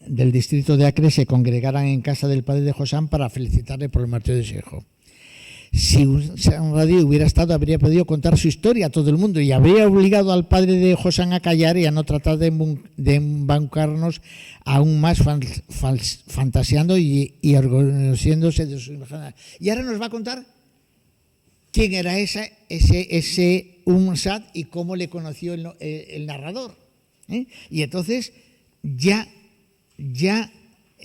del distrito de Acre se congregaran en casa del padre de Josán para felicitarle por el martirio de su hijo. Si un Sanradí hubiera estado, habría podido contar su historia a todo el mundo y habría obligado al padre de Josán a callar y a no tratar de embaucarnos aún más fantaseando y orgulloséndose de su imagen. Y ahora nos va a contar quién era ese Unsad y cómo le conoció el narrador. Y entonces ya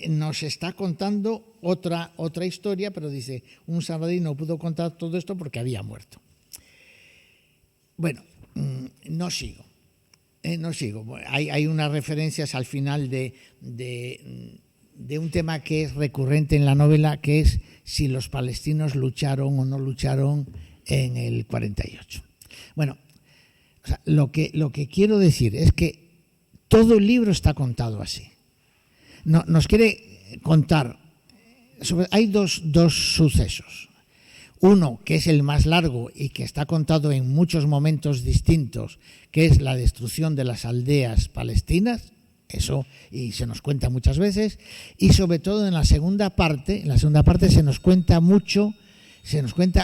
nos está contando otra historia, pero dice, un Sanradí no pudo contar todo esto porque había muerto. Bueno, no sigo. Hay unas referencias al final de un tema que es recurrente en la novela, que es si los palestinos lucharon o no lucharon en el 48. Bueno, o sea, lo que quiero decir es que todo el libro está contado así. Nos quiere contar hay dos sucesos. Uno, que es el más largo y que está contado en muchos momentos distintos, que es la destrucción de las aldeas palestinas, eso y se nos cuenta muchas veces, y sobre todo en la segunda parte se nos cuenta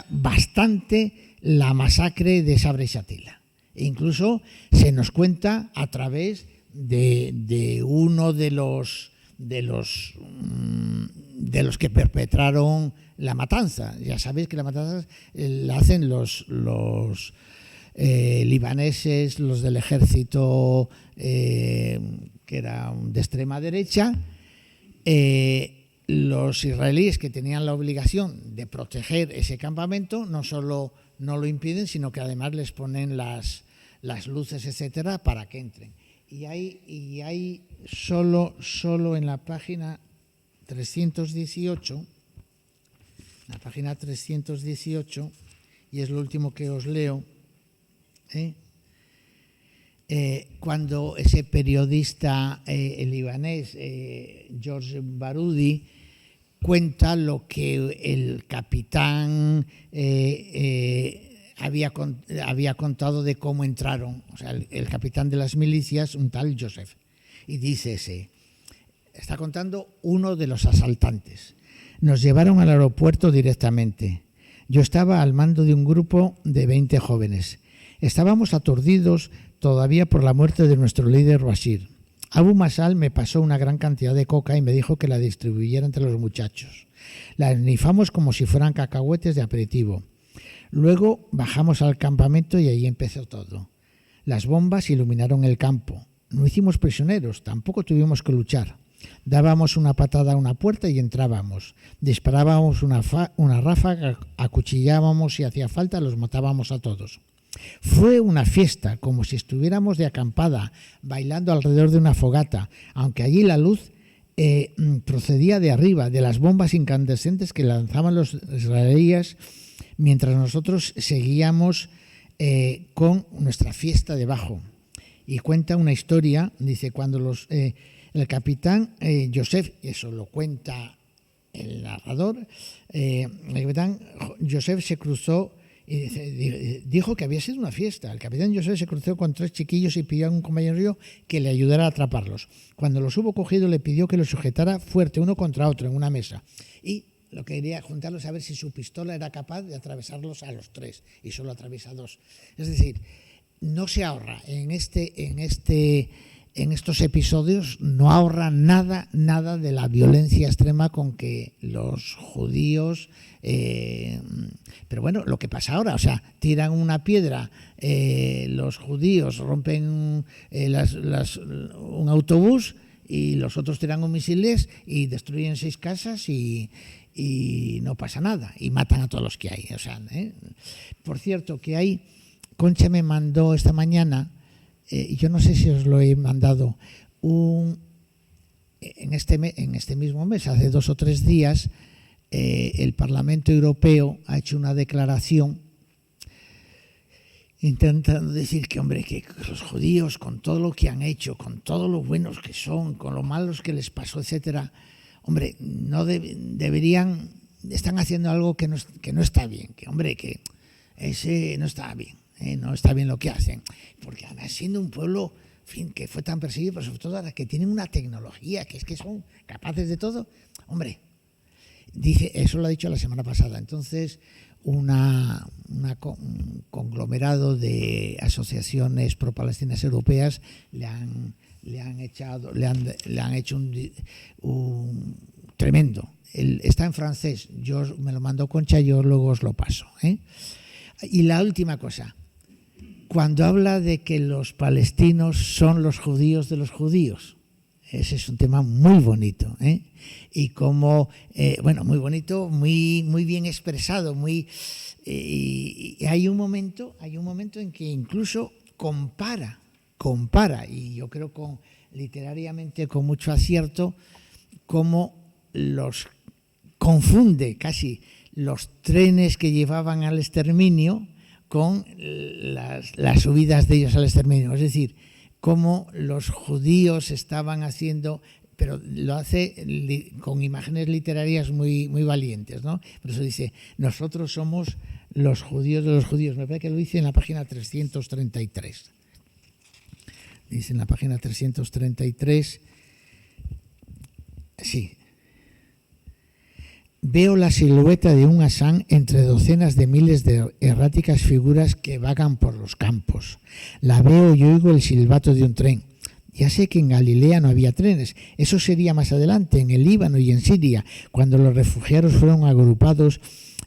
bastante la masacre de Sabra y Shatila. E incluso se nos cuenta a través de uno de los que perpetraron la matanza. Ya sabéis que la matanza la hacen los libaneses, los del ejército que era de extrema derecha, los israelíes que tenían la obligación de proteger ese campamento no solo no lo impiden, sino que además les ponen las luces, etcétera, para que entren. Y hay solo en la página 318, y es lo último que os leo, cuando ese periodista libanés, George Baroudi, cuenta lo que el capitán había contado de cómo entraron, o sea, el capitán de las milicias, un tal Joseph, y dice está contando uno de los asaltantes. Nos llevaron al aeropuerto directamente. Yo estaba al mando de un grupo de 20 jóvenes. Estábamos aturdidos todavía por la muerte de nuestro líder Bashir. Abu Masal me pasó una gran cantidad de coca y me dijo que la distribuyera entre los muchachos. La esnifamos como si fueran cacahuetes de aperitivo. Luego bajamos al campamento y allí empezó todo. Las bombas iluminaron el campo. No hicimos prisioneros, tampoco tuvimos que luchar. Dábamos una patada a una puerta y entrábamos. Disparábamos una ráfaga, acuchillábamos si hacía falta, los matábamos a todos. Fue una fiesta, como si estuviéramos de acampada, bailando alrededor de una fogata, aunque allí la luz procedía de arriba, de las bombas incandescentes que lanzaban los israelíes, mientras nosotros seguíamos con nuestra fiesta debajo. Y cuenta una historia, dice, cuando el capitán Joseph, eso lo cuenta el narrador, el capitán Joseph se cruzó y dijo que había sido una fiesta. El capitán Joseph se cruzó con 3 chiquillos y pidió a un compañero que le ayudara a atraparlos. Cuando los hubo cogido, le pidió que los sujetara fuerte uno contra otro en una mesa. Y lo que quería juntarlos a ver si su pistola era capaz de atravesarlos a los 3 y solo atraviesa 2. Es decir, no se ahorra en estos episodios, no ahorra nada de la violencia extrema con que los judíos, pero bueno, lo que pasa ahora, o sea, tiran una piedra, los judíos rompen un autobús y los otros tiran un misiles y destruyen 6 casas y no pasa nada y matan a todos los que hay. O sea, por cierto, que Concha me mandó esta mañana, yo no sé si os lo he mandado, en este mismo mes, hace 2 o 3 días, el Parlamento Europeo ha hecho una declaración intentando decir que, hombre, que los judíos, con todo lo que han hecho, con todo lo buenos que son, con lo malos que les pasó, etcétera, hombre, no deberían, están haciendo algo que no está bien, que, hombre, que ese no está bien. No está bien lo que hacen, porque además siendo un pueblo fin, que fue tan perseguido, pero sobre todo ahora que tienen una tecnología, que es que son capaces de todo. Hombre, dice, eso lo ha dicho la semana pasada. Entonces, un conglomerado de asociaciones pro-palestinas europeas le han hecho un tremendo. Está en francés, yo me lo mandó Concha, yo luego os lo paso. Y la última cosa, cuando habla de que los palestinos son los judíos de los judíos, ese es un tema muy bonito, y como, bueno, muy bonito, muy bien expresado, y hay un momento en que incluso compara, y yo creo literariamente con mucho acierto, cómo los confunde casi los trenes que llevaban al exterminio con las subidas de ellos al exterminio. Es decir, cómo los judíos estaban haciendo, pero lo hace con imágenes literarias muy valientes, ¿no? Por eso dice, nosotros somos los judíos de los judíos. Me parece que lo dice en la página 333. Dice en la página 333, sí. Veo la silueta de un Hassan entre docenas de miles de erráticas figuras que vagan por los campos. La veo y oigo el silbato de un tren. Ya sé que en Galilea no había trenes. Eso sería más adelante, en el Líbano y en Siria, cuando los refugiados fueron agrupados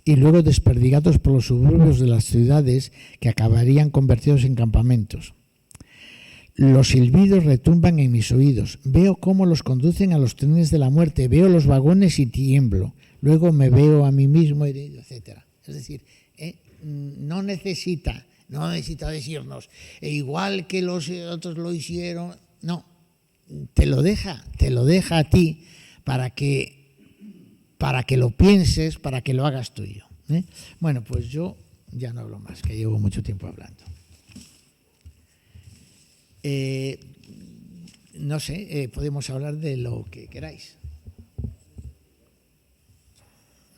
y luego desperdigados por los suburbios de las ciudades que acabarían convertidos en campamentos. Los silbidos retumban en mis oídos. Veo cómo los conducen a los trenes de la muerte. Veo los vagones y tiemblo. Luego me veo a mí mismo herido, etc. Es decir, no necesita decirnos, igual que los otros lo hicieron. No, te lo deja a ti para que lo pienses, para que lo hagas tuyo. Bueno, pues yo ya no hablo más, que llevo mucho tiempo hablando. No sé, podemos hablar de lo que queráis.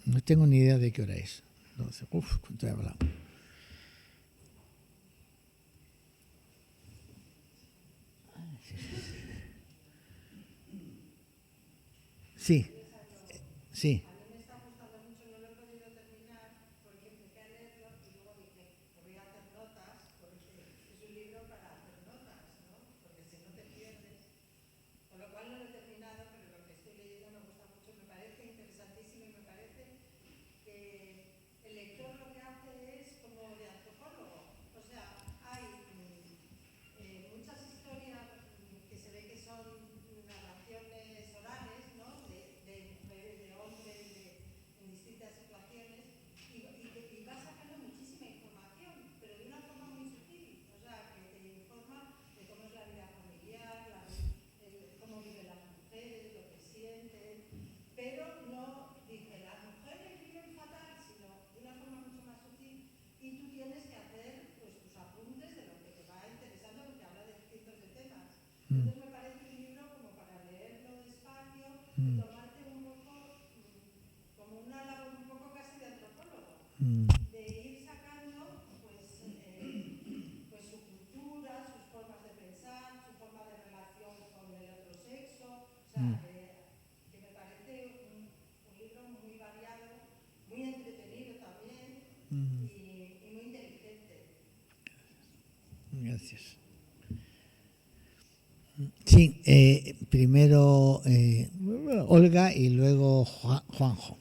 No tengo ni idea de qué hora es. Entonces, ¿cuánto he hablado? Sí, sí. Gracias. Sí, primero Olga y luego Juanjo.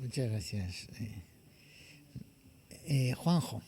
Muchas gracias. Juanjo.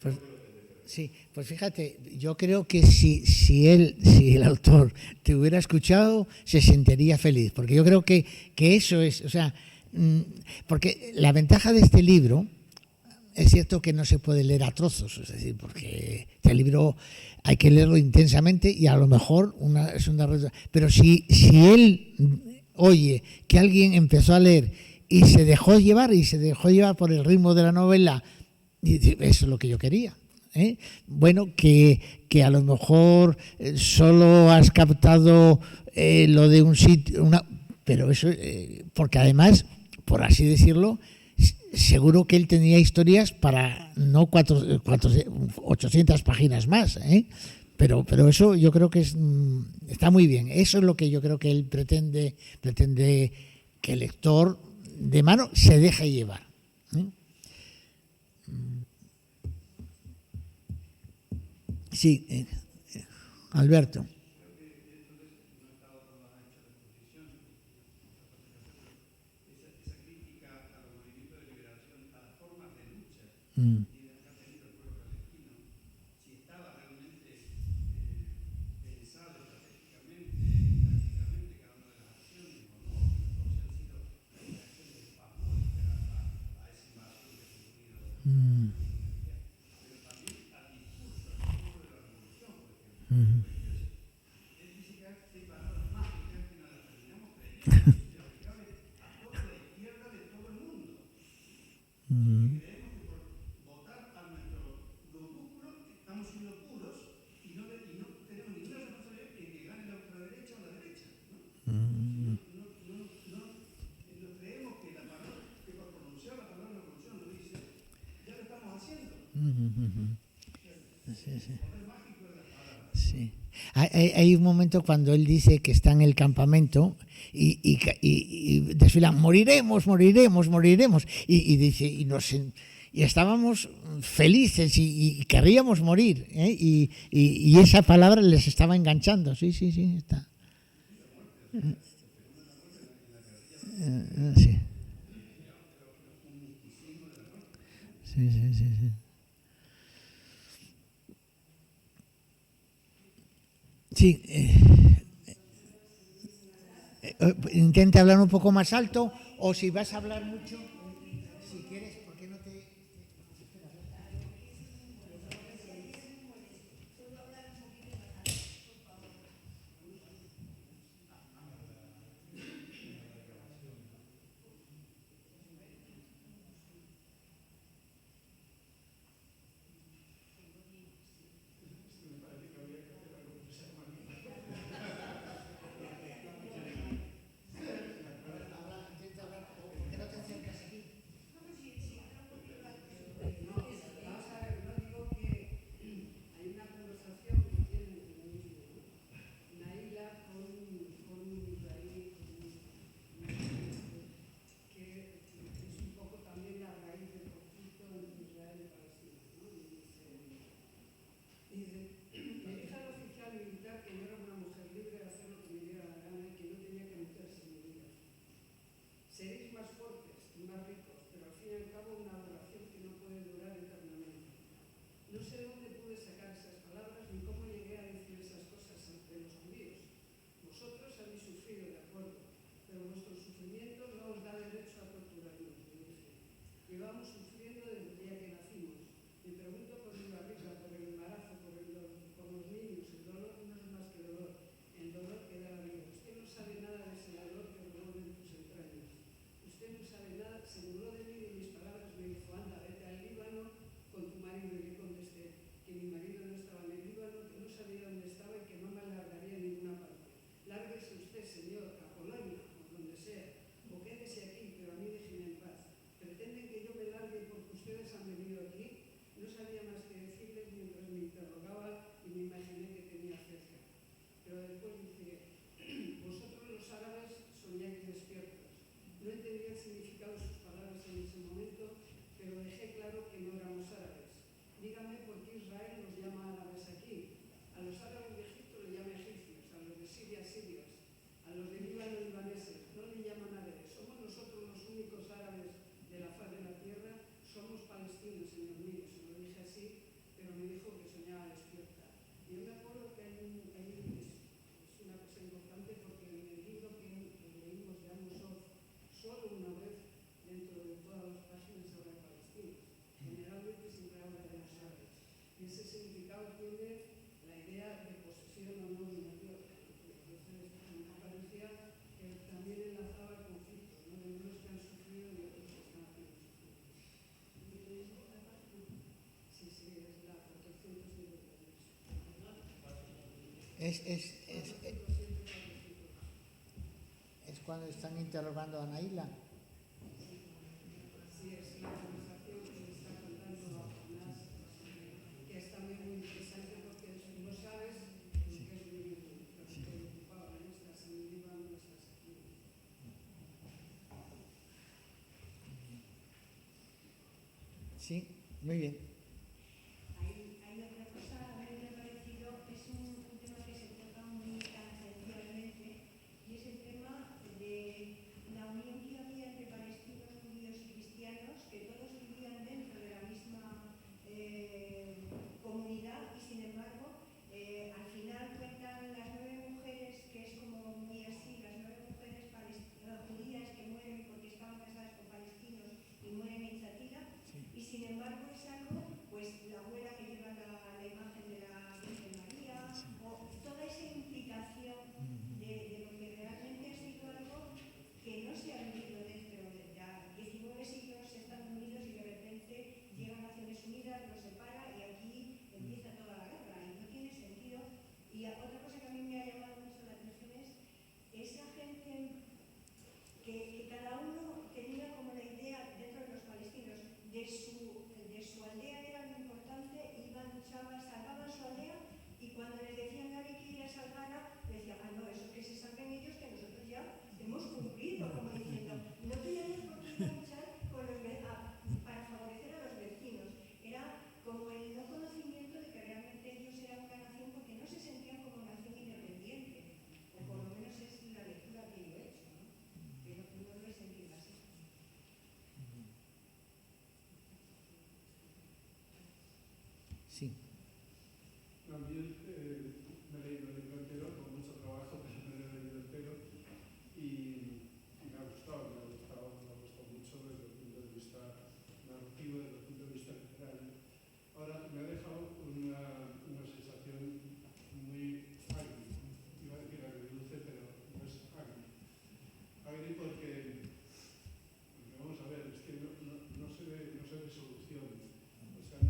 Pues, sí, pues fíjate, yo creo que si el autor te hubiera escuchado, se sentiría feliz, porque yo creo que eso es, o sea, porque la ventaja de este libro es cierto que no se puede leer a trozos, es decir, porque este libro hay que leerlo intensamente y a lo mejor es una... Pero si él oye que alguien empezó a leer y se dejó llevar por el ritmo de la novela, y eso es lo que yo quería. Bueno, que a lo mejor solo has captado lo de un sitio, pero eso, porque además, por así decirlo, seguro que él tenía historias para no 800 páginas más, pero eso yo creo que está muy bien. Eso es lo que yo creo que él pretende que el lector de mano se deje llevar. Sí, Alberto. Mm. Mm. Mm. Mm. Sí, sí. Sí. Hay un momento cuando él dice que está en el campamento y desfilan, moriremos, moriremos, moriremos. Y dice, y estábamos felices y querríamos morir. Y esa palabra les estaba enganchando. Sí, sí, sí, está. Sí. Sí, sí, sí, sí. Sí, intenta hablar un poco más alto o si vas a hablar mucho, si quieres, ¿por qué no te... significado sus palabras en ese momento, pero dejé claro que no éramos árabes. Dígame por qué Israel nos llama árabes aquí. A los árabes de Egipto le llama egipcios, a los de Siria sirios, a los de Líbano libaneses, no le llaman árabes. Somos nosotros los únicos árabes de la faz de la tierra, somos palestinos, señor mío. Se lo dije así, pero me dijo que soñaba despierta. Y yo me acuerdo que es una cosa importante porque en el libro que leímos de Amos Oz, solo una vez dentro de todas las páginas habla de palestinos. Generalmente siempre habla de los árabes. Y ese significado tiene la idea de posesión o no de una tierra. Entonces, me parecía que también enlazaba el conflicto, ¿no? De unos que han sufrido y otros que están haciendo sufrir. Sí, es la protección que se debe tener. Es cuando están interrogando a Naila. Sí, es la conversación que le está contando a Jonás, que es también muy interesante porque no sabes lo que es vivir, pero te preocupaba, no estás en el Líbano, no estás aquí. Sí, muy bien. Hay otra cosa, a mí me ha parecido, es un tema que se toca muy tangencialmente, y es el tema de la unión que había entre palestinos, judíos y cristianos, que todos vivían dentro de la misma comunidad, y sin embargo, al final cuentan las 9 mujeres, que es como muy así, las 9 mujeres judías que mueren porque estaban casadas con palestinos y mueren en Chatila, y sin embargo es algo, pues la abuela que lleva la imagen de la Virgen María, o toda esa implicación de lo que realmente ha sido algo que no se ha vivido dentro de ya 19 siglos, se están unidos y de repente llegan Naciones Unidas, los separa y aquí empieza toda la guerra y no tiene sentido. Y otra cosa que a mí me ha llamado mucho la atención es esa gente que cada uno tenía como la idea dentro de los palestinos de su aldea era lo importante, iban, luchaban, salvaban su aldea, y cuando les decían que había que ir a salvar, decían, no, eso que se salven ellos, que nosotros ya hemos cumplido, como diciendo, no teníamos por qué luchar con los, para favorecer a los vecinos. Era como el no conocimiento de que realmente ellos eran una nación porque no se sentían como nación independiente, o por lo menos es la lectura que yo he hecho, ¿no? Que no lo he sentido así. Sí. También me he leído el libro entero, con mucho trabajo, pero me he leído entero y me ha gustado mucho desde el punto de vista narrativo, desde el punto de vista literario. Ahora, me ha dejado una sensación muy agria, iba a decir agridulce, pero no es agria. Agria porque vamos a ver, es que no se ve solución. O sea,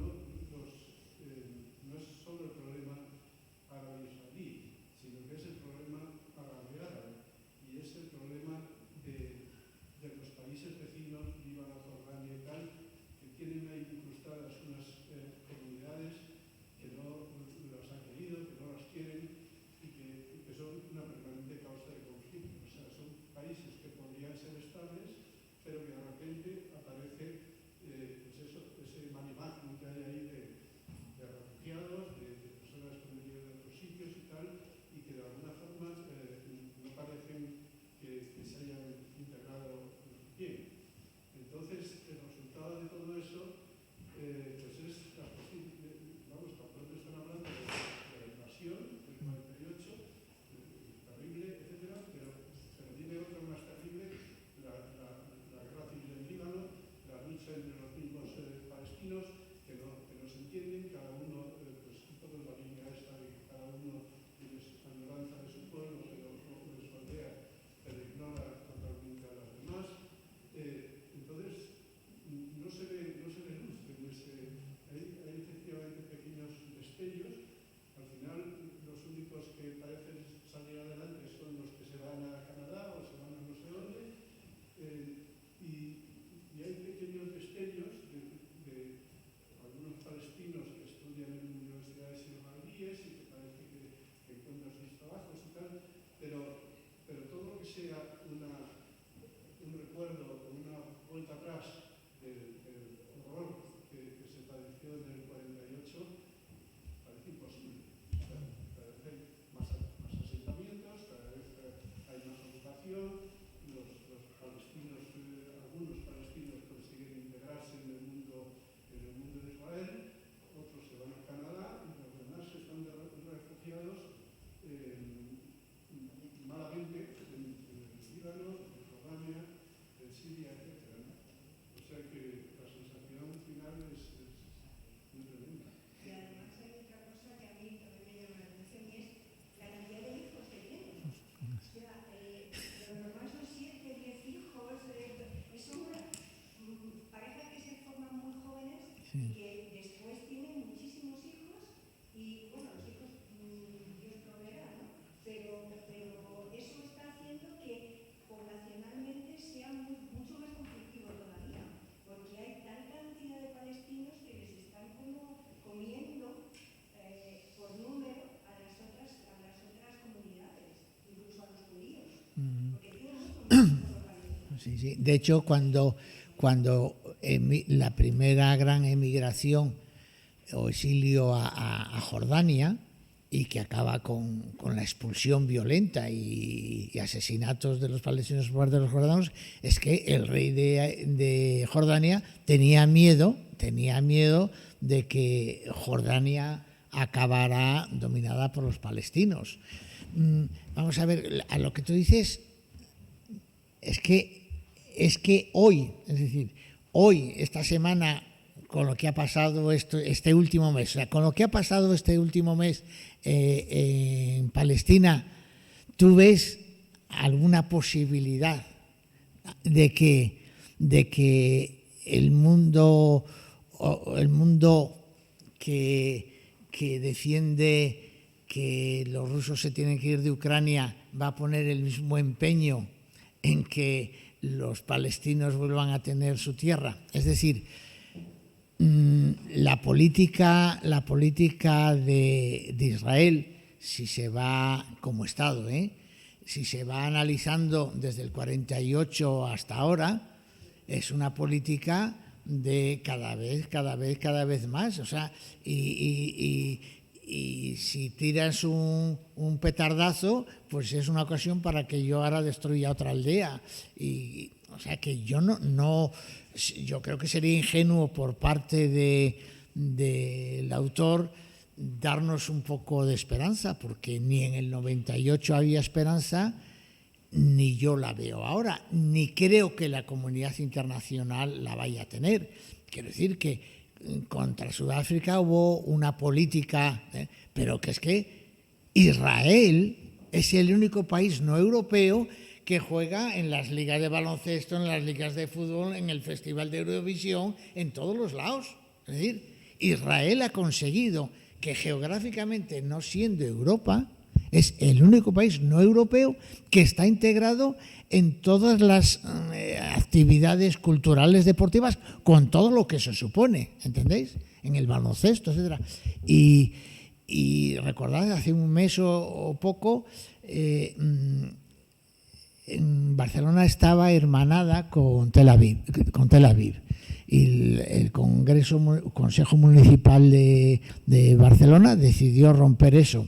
sí, sí. De hecho, cuando la primera gran emigración o exilio a Jordania, y que acaba con la expulsión violenta y asesinatos de los palestinos por parte de los jordanos, es que el rey de Jordania tenía miedo de que Jordania acabara dominada por los palestinos. Vamos a ver, a lo que tú dices es que hoy, es decir, hoy, esta semana, con lo que ha pasado este último mes, o sea, con lo que ha pasado este último mes en Palestina, ¿tú ves alguna posibilidad de que el mundo que defiende que los rusos se tienen que ir de Ucrania va a poner el mismo empeño en que los palestinos vuelvan a tener su tierra? Es decir, la política de Israel, si se va como Estado, si se va analizando desde el 48 hasta ahora, es una política de cada vez más. O sea, y si tiras un petardazo, pues es una ocasión para que yo ahora destruya otra aldea. O sea que yo yo creo que sería ingenuo por parte del autor darnos un poco de esperanza, porque ni en el 98 había esperanza, ni yo la veo ahora, ni creo que la comunidad internacional la vaya a tener. Quiero decir que contra Sudáfrica hubo una política, pero que es que Israel es el único país no europeo que juega en las ligas de baloncesto, en las ligas de fútbol, en el Festival de Eurovisión, en todos los lados. Es decir, Israel ha conseguido que geográficamente, no siendo Europa, es el único país no europeo que está integrado en todas las actividades culturales, deportivas, con todo lo que eso supone, ¿entendéis? En el baloncesto, etcétera. Y recordad, hace un mes o poco, en Barcelona estaba hermanada con Tel Aviv. Y el Consejo Municipal de Barcelona decidió romper eso.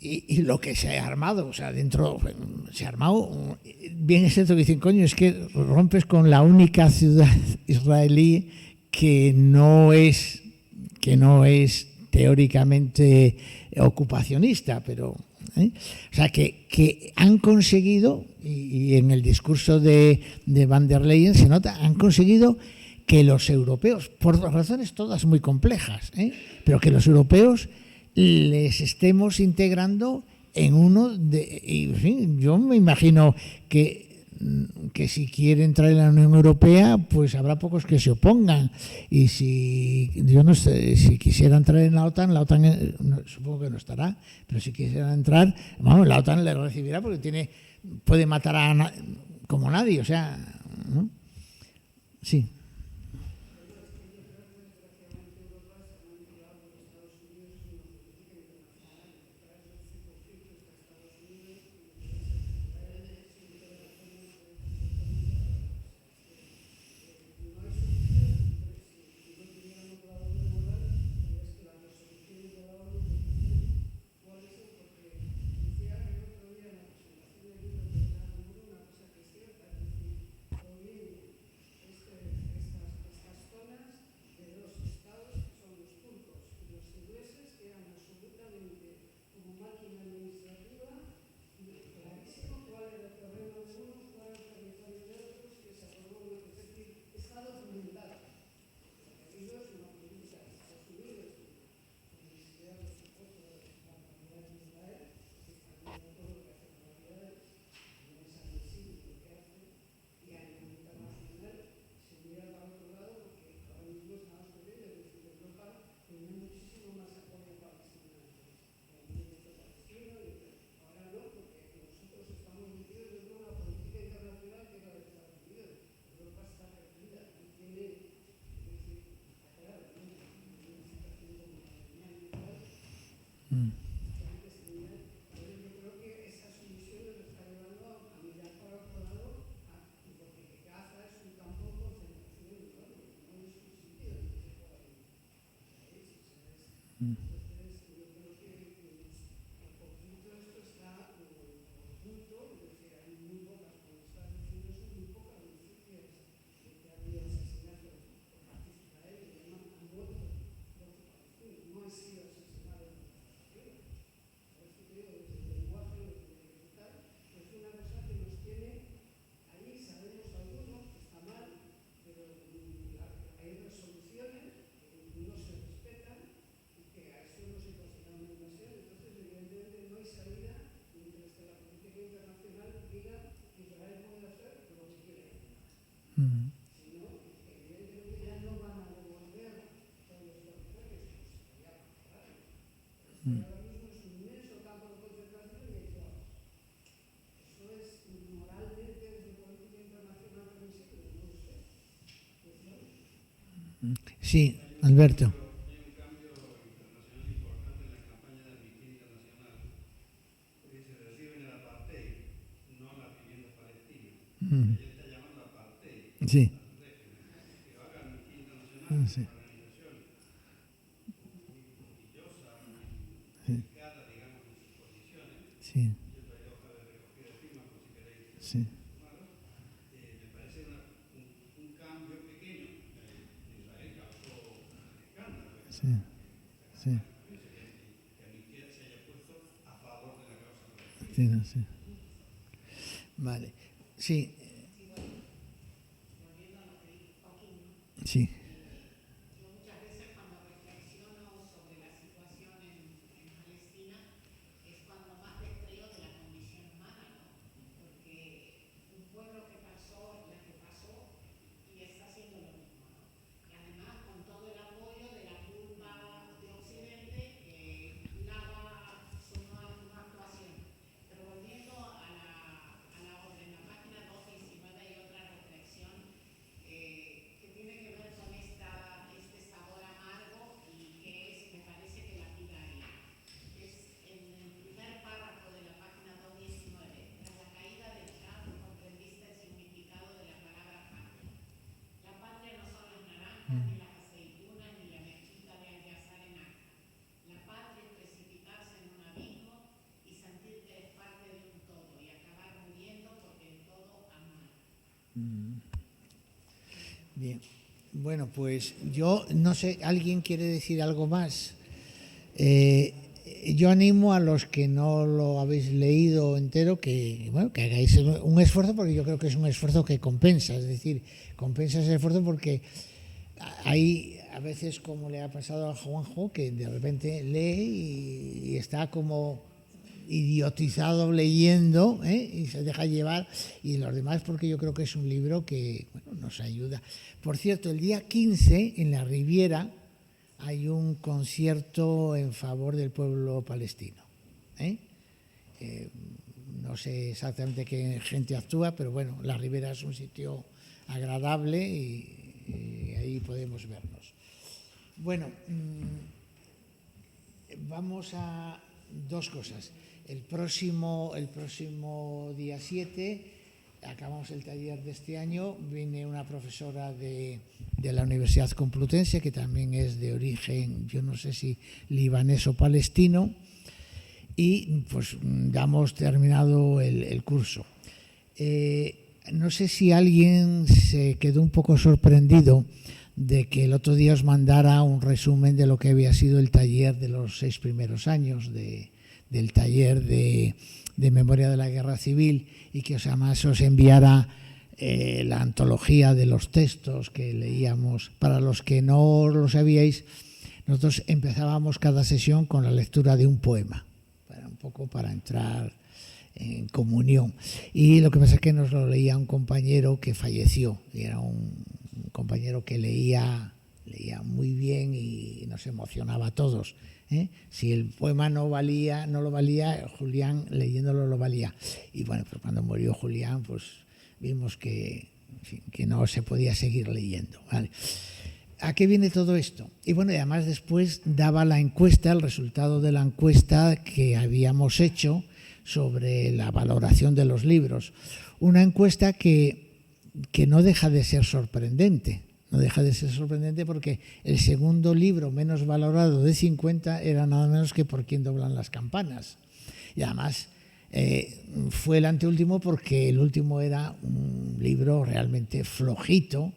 Y lo que se ha armado, o sea, dentro se ha armado, bien es cierto que dicen, coño, es que rompes con la única ciudad israelí que no es teóricamente ocupacionista, pero o sea que han conseguido, y en el discurso de Van der Leyen se nota, han conseguido que los europeos, por razones todas muy complejas, pero que los europeos les estemos integrando en uno de... Y, en fin, yo me imagino que si quiere entrar en la Unión Europea, pues habrá pocos que se opongan. Y yo no sé, si quisiera entrar en la OTAN supongo que no estará, pero si quisiera entrar, vamos, la OTAN le recibirá porque puede matar como nadie, o sea, ¿no? Sí. Entonces, yo creo que el conflicto esto está oculto, es decir, hay muy pocas, como estás diciendo, son muy pocas noticias de que había asesinatos por parte de Israel, y además han muerto 12 palestinos, no han sido asesinados por Israel. Por eso te digo, desde el lenguaje, desde el tal, es una cosa que nos tiene ahí, sabemos algunos que está mal, pero hay resoluciones que no se respetan y que a eso no se considera una invasión. Entonces, evidentemente, no hay salida mientras que la política internacional diga que Israel puede hacer lo que quiera. Si no, evidentemente ya no van a devolver todos los territorios, como se podía pasar. Ahora mismo es un inmenso campo de concentración y hay todas. Eso es moralmente desde política internacional permisible, no lo sé. Sí, Alberto. Hay un cambio internacional importante en la campaña de Amnistía Internacional, porque se reciben el apartheid, no las viviendas palestinas. Ella está llamando apartheid Sí. al régimen. Que haga Amnistía Internacional, Sí. una organización muy puntillosa, muy delicada, digamos, en sus posiciones. Sí. Yo traigo hoja de recogida de firmas, por si queréis Sí. sumaros. Me parece un cambio pequeño. Israel causó escándalo. Sí. Sí. Que Amnistía se haya puesto a favor de la causa palestina. Sí, no, sí. Vale. Sí. Sí. Yo muchas veces cuando reflexiono sobre la situación en Palestina es cuando más descreo de la condición humana, ¿no? Porque un pueblo que pasó la que pasó y está haciendo lo mismo, ¿no? Y además con todo el apoyo de la curva de Occidente, nada, son una actuación. Pero volviendo a la otra, en la página 219 hay otra reflexión que tiene que ver con este sabor amargo y que es, me parece que la vida ahí. Es en el primer párrafo de la página 219. Tras la caída del Shah, comprendiste el significado de la palabra patria. La patria no son las naranjas, ni las aceitunas, ni la mezquita de Al-Yazar en Acre. La patria es precipitarse en un abismo y sentir que eres parte de un todo y acabar muriendo porque el todo ama. Bien. Bueno, pues yo no sé, ¿alguien quiere decir algo más? Yo animo a los que no lo habéis leído entero que, bueno, que hagáis un esfuerzo, porque yo creo que es un esfuerzo que compensa, es decir, compensa ese esfuerzo porque hay a veces, como le ha pasado a Juanjo, que de repente lee y está como idiotizado leyendo, y se deja llevar, y los demás porque yo creo que es un libro que, bueno, nos ayuda. Por cierto, el día 15 en la Riviera hay un concierto en favor del pueblo palestino. No sé exactamente qué gente actúa, pero bueno, la Riviera es un sitio agradable y ahí podemos vernos. Bueno, vamos a dos cosas. El próximo día 7 acabamos el taller de este año, viene una profesora de la Universidad Complutense, que también es de origen, yo no sé si libanés o palestino, y pues ya hemos terminado el curso. No sé si alguien se quedó un poco sorprendido de que el otro día os mandara un resumen de lo que había sido el taller de los 6 primeros años del taller de memoria de la guerra civil, y que además os enviara la antología de los textos que leíamos. Para los que no lo sabíais, nosotros empezábamos cada sesión con la lectura de un poema, un poco para entrar en comunión. Y lo que pasa es que nos lo leía un compañero que falleció, y era un compañero que leía muy bien y nos emocionaba a todos. Si el poema no lo valía, Julián leyéndolo lo valía. Y bueno, pues cuando murió Julián, pues vimos que, en fin, que no se podía seguir leyendo, ¿vale? ¿A qué viene todo esto? Y bueno, y además después daba la encuesta, el resultado de la encuesta que habíamos hecho sobre la valoración de los libros. Una encuesta que no deja de ser sorprendente, No deja de ser sorprendente porque el segundo libro menos valorado de 50 era nada menos que Por quién doblan las campanas. Y además fue el anteúltimo porque el último era un libro realmente flojito,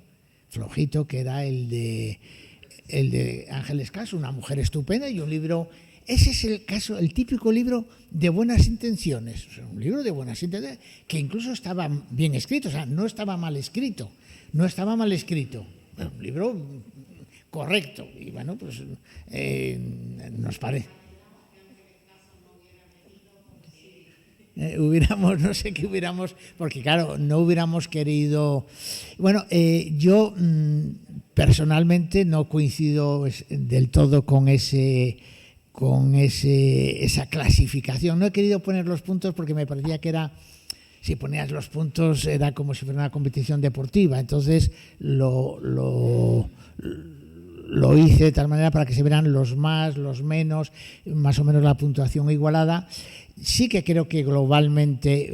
que era el de Ángeles Caso, Una mujer estupenda, y un libro... Ese es el caso, el típico libro de buenas intenciones, o sea, un libro de buenas intenciones que incluso estaba bien escrito, o sea, no estaba mal escrito, bueno, un libro correcto, y bueno, pues nos parece. No sé qué hubiéramos, porque claro, no hubiéramos querido... Bueno, yo personalmente no coincido del todo con esa clasificación. No he querido poner los puntos porque me parecía que era, si ponías los puntos era como si fuera una competición deportiva, entonces lo hice de tal manera para que se vieran los más, los menos, más o menos la puntuación igualada. Sí que creo que globalmente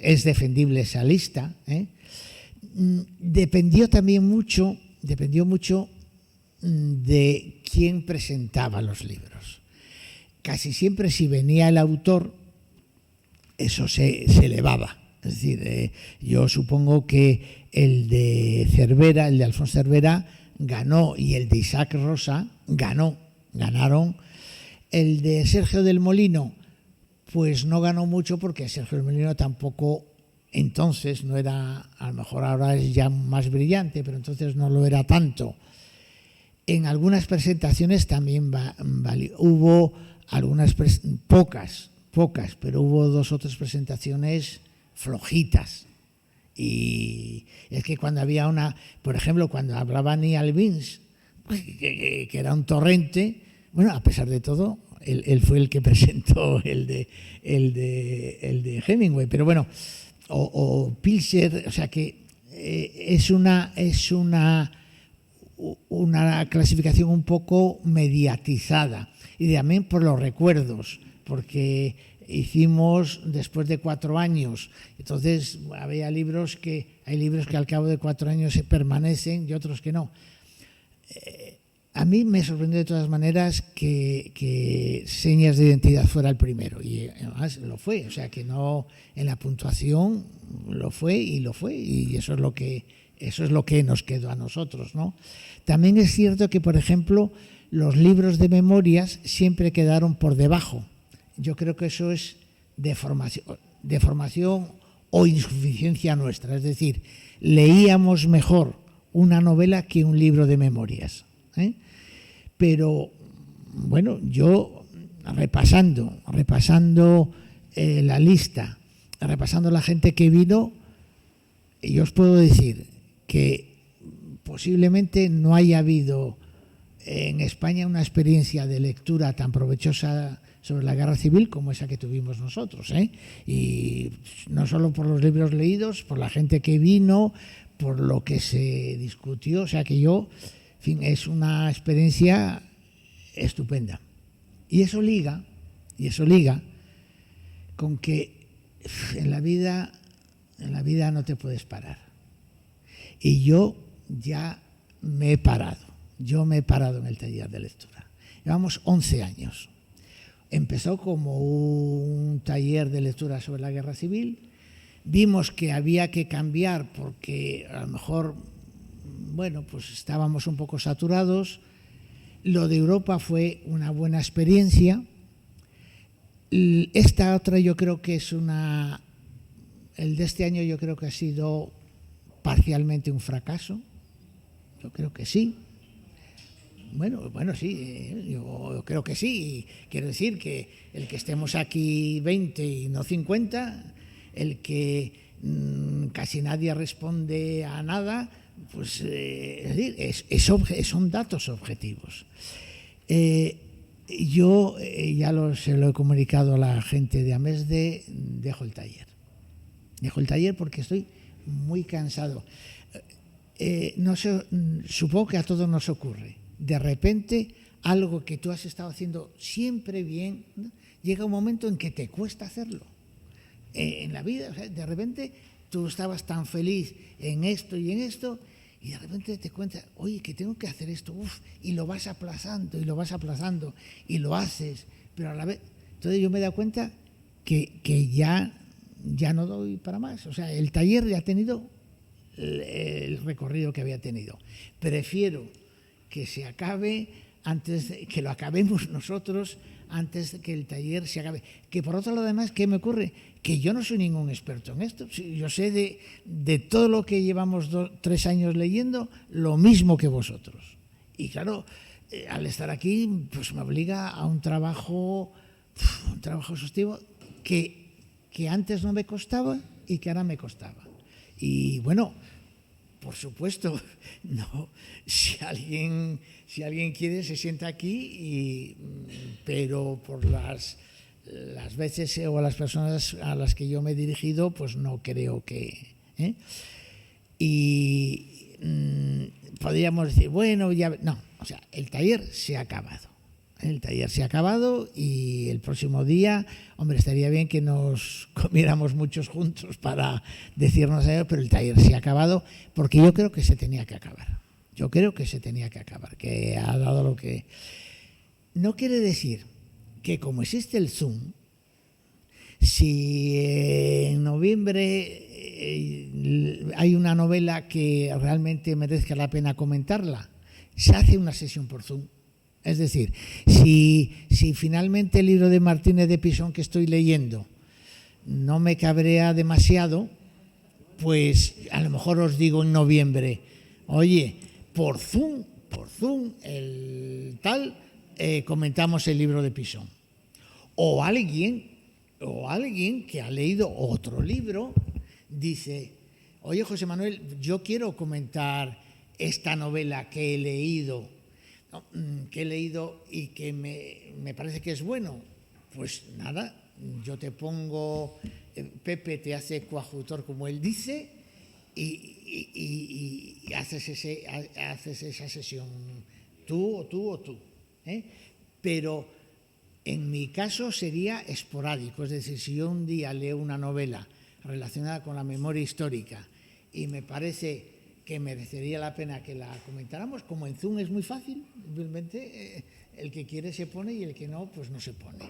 es defendible esa lista, ¿eh? Dependió mucho de quién presentaba los libros. Casi siempre si venía el autor, eso se elevaba. Es decir, yo supongo que el de Cervera, el de Alfonso Cervera, ganó, y el de Isaac Rosa ganaron. El de Sergio del Molino, pues no ganó mucho porque Sergio del Molino tampoco, entonces no era, a lo mejor ahora es ya más brillante, pero entonces no lo era tanto. En algunas presentaciones también valió. Hubo algunas, pocas, pero hubo 2 o 3 presentaciones flojitas. Y es que cuando había por ejemplo, cuando hablaba Niall Vince, que era un torrente, bueno, a pesar de todo, él fue el que presentó el de Hemingway, pero bueno, o Pilcher, o sea que es una clasificación un poco mediatizada, y también por los recuerdos, porque hicimos después de 4 años, entonces hay libros que al cabo de 4 años se permanecen y otros que no. A mí me sorprendió de todas maneras que Señas de Identidad fuera el primero, y además lo fue, o sea que no, en la puntuación lo fue, y eso es lo que nos quedó a nosotros, ¿no? También es cierto que, por ejemplo, los libros de memorias siempre quedaron por debajo. Yo creo que eso es deformación o insuficiencia nuestra, es decir, leíamos mejor una novela que un libro de memorias, ¿eh? Pero bueno, yo repasando la lista, repasando la gente que vino, yo os puedo decir que posiblemente no haya habido en España una experiencia de lectura tan provechosa sobre la guerra civil como esa que tuvimos nosotros, ¿eh? Y no solo por los libros leídos, por la gente que vino, por lo que se discutió, o sea que yo, en fin, es una experiencia estupenda. Y eso liga con que en la vida no te puedes parar. Y yo ya me he parado en el taller de lectura. Llevamos 11 años. Empezó como un taller de lectura sobre la guerra civil. Vimos que había que cambiar porque a lo mejor, bueno, pues estábamos un poco saturados. Lo de Europa fue una buena experiencia. Esta otra yo creo que es el de este año yo creo que ha sido parcialmente un fracaso. Yo creo que sí. Bueno, sí, yo creo que sí. Quiero decir que el que estemos aquí 20 y no 50, el que casi nadie responde a nada, pues es decir, son datos objetivos. Yo se lo he comunicado a la gente de Amesde, dejo el taller porque estoy muy cansado. Supongo que a todos nos ocurre. De repente, algo que tú has estado haciendo siempre bien, ¿no? Llega un momento en que te cuesta hacerlo. En la vida, o sea, de repente tú estabas tan feliz en esto y en esto, y de repente te cuentas, oye, que tengo que hacer esto, y lo vas aplazando y lo vas aplazando y lo haces, pero a la vez, entonces yo me he dado cuenta que ya no doy para más. O sea, el taller ya ha tenido el recorrido que había tenido. Prefiero que se acabe que lo acabemos nosotros antes de que el taller se acabe. Que por otro lado, además, ¿qué me ocurre? Que yo no soy ningún experto en esto. Yo sé de todo lo que llevamos 3 años leyendo, lo mismo que vosotros. Y claro, al estar aquí, pues me obliga a un trabajo exhaustivo que antes no me costaba y que ahora me costaba. Y bueno, por supuesto, no, si alguien quiere se sienta aquí, pero por las veces o las personas a las que yo me he dirigido, pues no creo que... Y podríamos decir, bueno, ya... No, o sea, el taller se ha acabado. El taller se ha acabado y el próximo día, hombre, estaría bien que nos comiéramos muchos juntos para decirnos algo, pero el taller se ha acabado porque yo creo que se tenía que acabar. Yo creo que se tenía que acabar, que ha dado lo que... No quiere decir que como existe el Zoom, si en noviembre hay una novela que realmente merezca la pena comentarla, se hace una sesión por Zoom. Es decir, si finalmente el libro de Martínez de Pisón que estoy leyendo no me cabrea demasiado, pues a lo mejor os digo en noviembre, oye, por Zoom, comentamos el libro de Pisón. O alguien que ha leído otro libro dice, oye, José Manuel, yo quiero comentar esta novela que he leído y que me parece que es bueno. Pues nada, yo te pongo, Pepe te hace coadjutor como él dice y haces esa sesión tú. Pero en mi caso sería esporádico, es decir, si yo un día leo una novela relacionada con la memoria histórica y me parece que merecería la pena que la comentáramos, como en Zoom es muy fácil, simplemente el que quiere se pone y el que no, pues no se pone.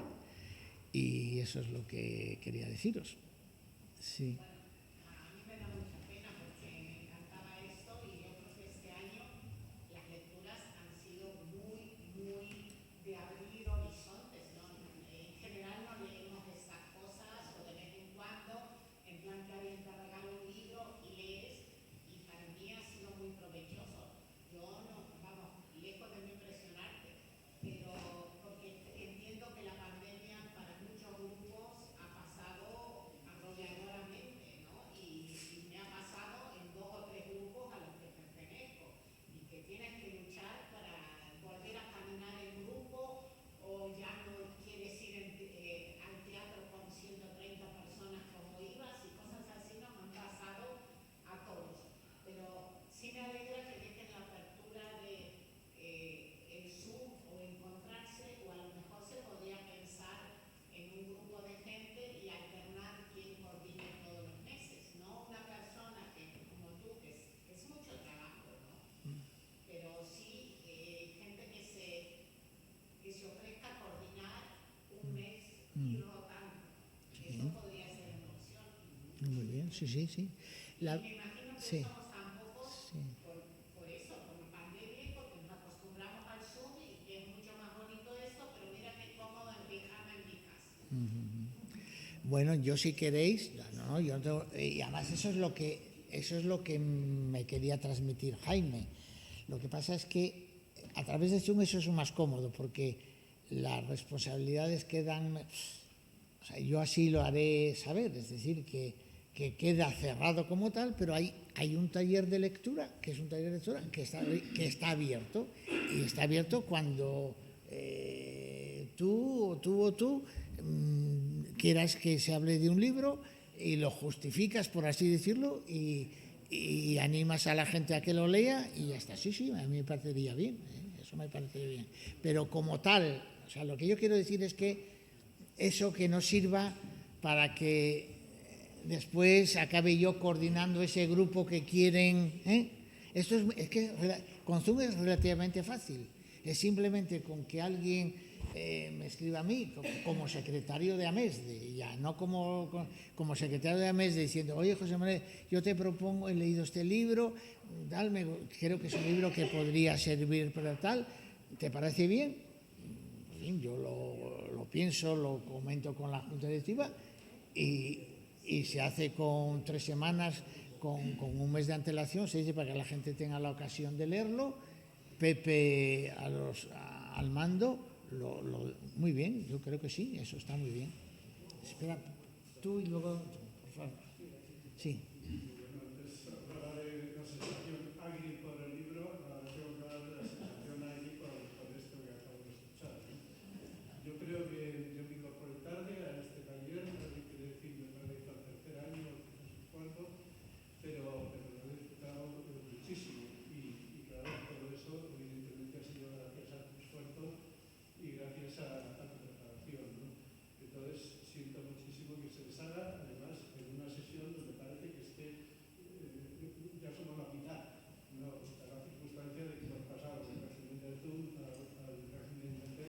Y eso es lo que quería deciros. Sí. A mí me da mucha pena porque me encantaba esto y yo creo que este año las lecturas han sido muy de abrir horizontes, ¿no? En general no leemos estas cosas o de vez en cuando, en plan que alguien te regala un libro y lees, y para mí ha sido muy provechoso. Yo no, vamos, lejos de no impresionarte, pero porque entiendo que la pandemia para muchos grupos ha pasado arrolladoramente, ¿no? Y me ha pasado en 2 o 3 grupos a los que pertenezco, y que tienes que luchar para volver a caminar en grupo, o ya no quieres ir al teatro con 130 personas como ibas, y cosas así nos han pasado a todos. Pero sí me alegra que dejen la apertura de el Zoom o encontrarse, o a lo mejor se podría pensar en un grupo de gente y alternar quien coordine todos los meses, no una persona que como tú, que es mucho trabajo, ¿no? Pero sí gente que se ofrezca a coordinar un mes y rotando. Eso podría ser una opción. Muy bien, sí. Me imagino que Sí. somos tan pocos por eso, por la pandemia, porque nos acostumbramos al Zoom y que es mucho más bonito esto, pero mira qué cómodo en pijama en mi casa. Bueno, yo si queréis, no, yo no tengo, y además eso es lo que me quería transmitir Jaime. Lo que pasa es que a través de Zoom eso es más cómodo porque las responsabilidades quedan, o sea, yo así lo haré saber, es decir, que queda cerrado como tal, pero hay un taller de lectura, que es un taller de lectura que está abierto, y está abierto cuando tú quieras que se hable de un libro y lo justificas, por así decirlo, y animas a la gente a que lo lea y ya está. Sí, a mí me parecería bien, eso me parecería bien. Pero como tal, o sea, lo que yo quiero decir es que eso que nos sirva para que después acabe yo coordinando ese grupo que quieren, es que con Zoom es relativamente fácil. Es simplemente con que alguien me escriba a mí como secretario de AMESDE, ya no como secretario de AMESDE diciendo, oye José Manuel, yo te propongo, he leído este libro, creo que es un libro que podría servir para tal, ¿te parece bien? En fin, yo lo pienso, lo comento con la Junta Directiva y se hace con 3 semanas, con un mes de antelación, se dice para que la gente tenga la ocasión de leerlo. Pepe al mando, muy bien, yo creo que sí, eso está muy bien. Espera, tú y luego, por favor. Sí. Antes hablaba de la sensación agri por el libro, ahora tengo que hablar de la sensación agri por esto que acabo de escuchar. Yo creo que yo mi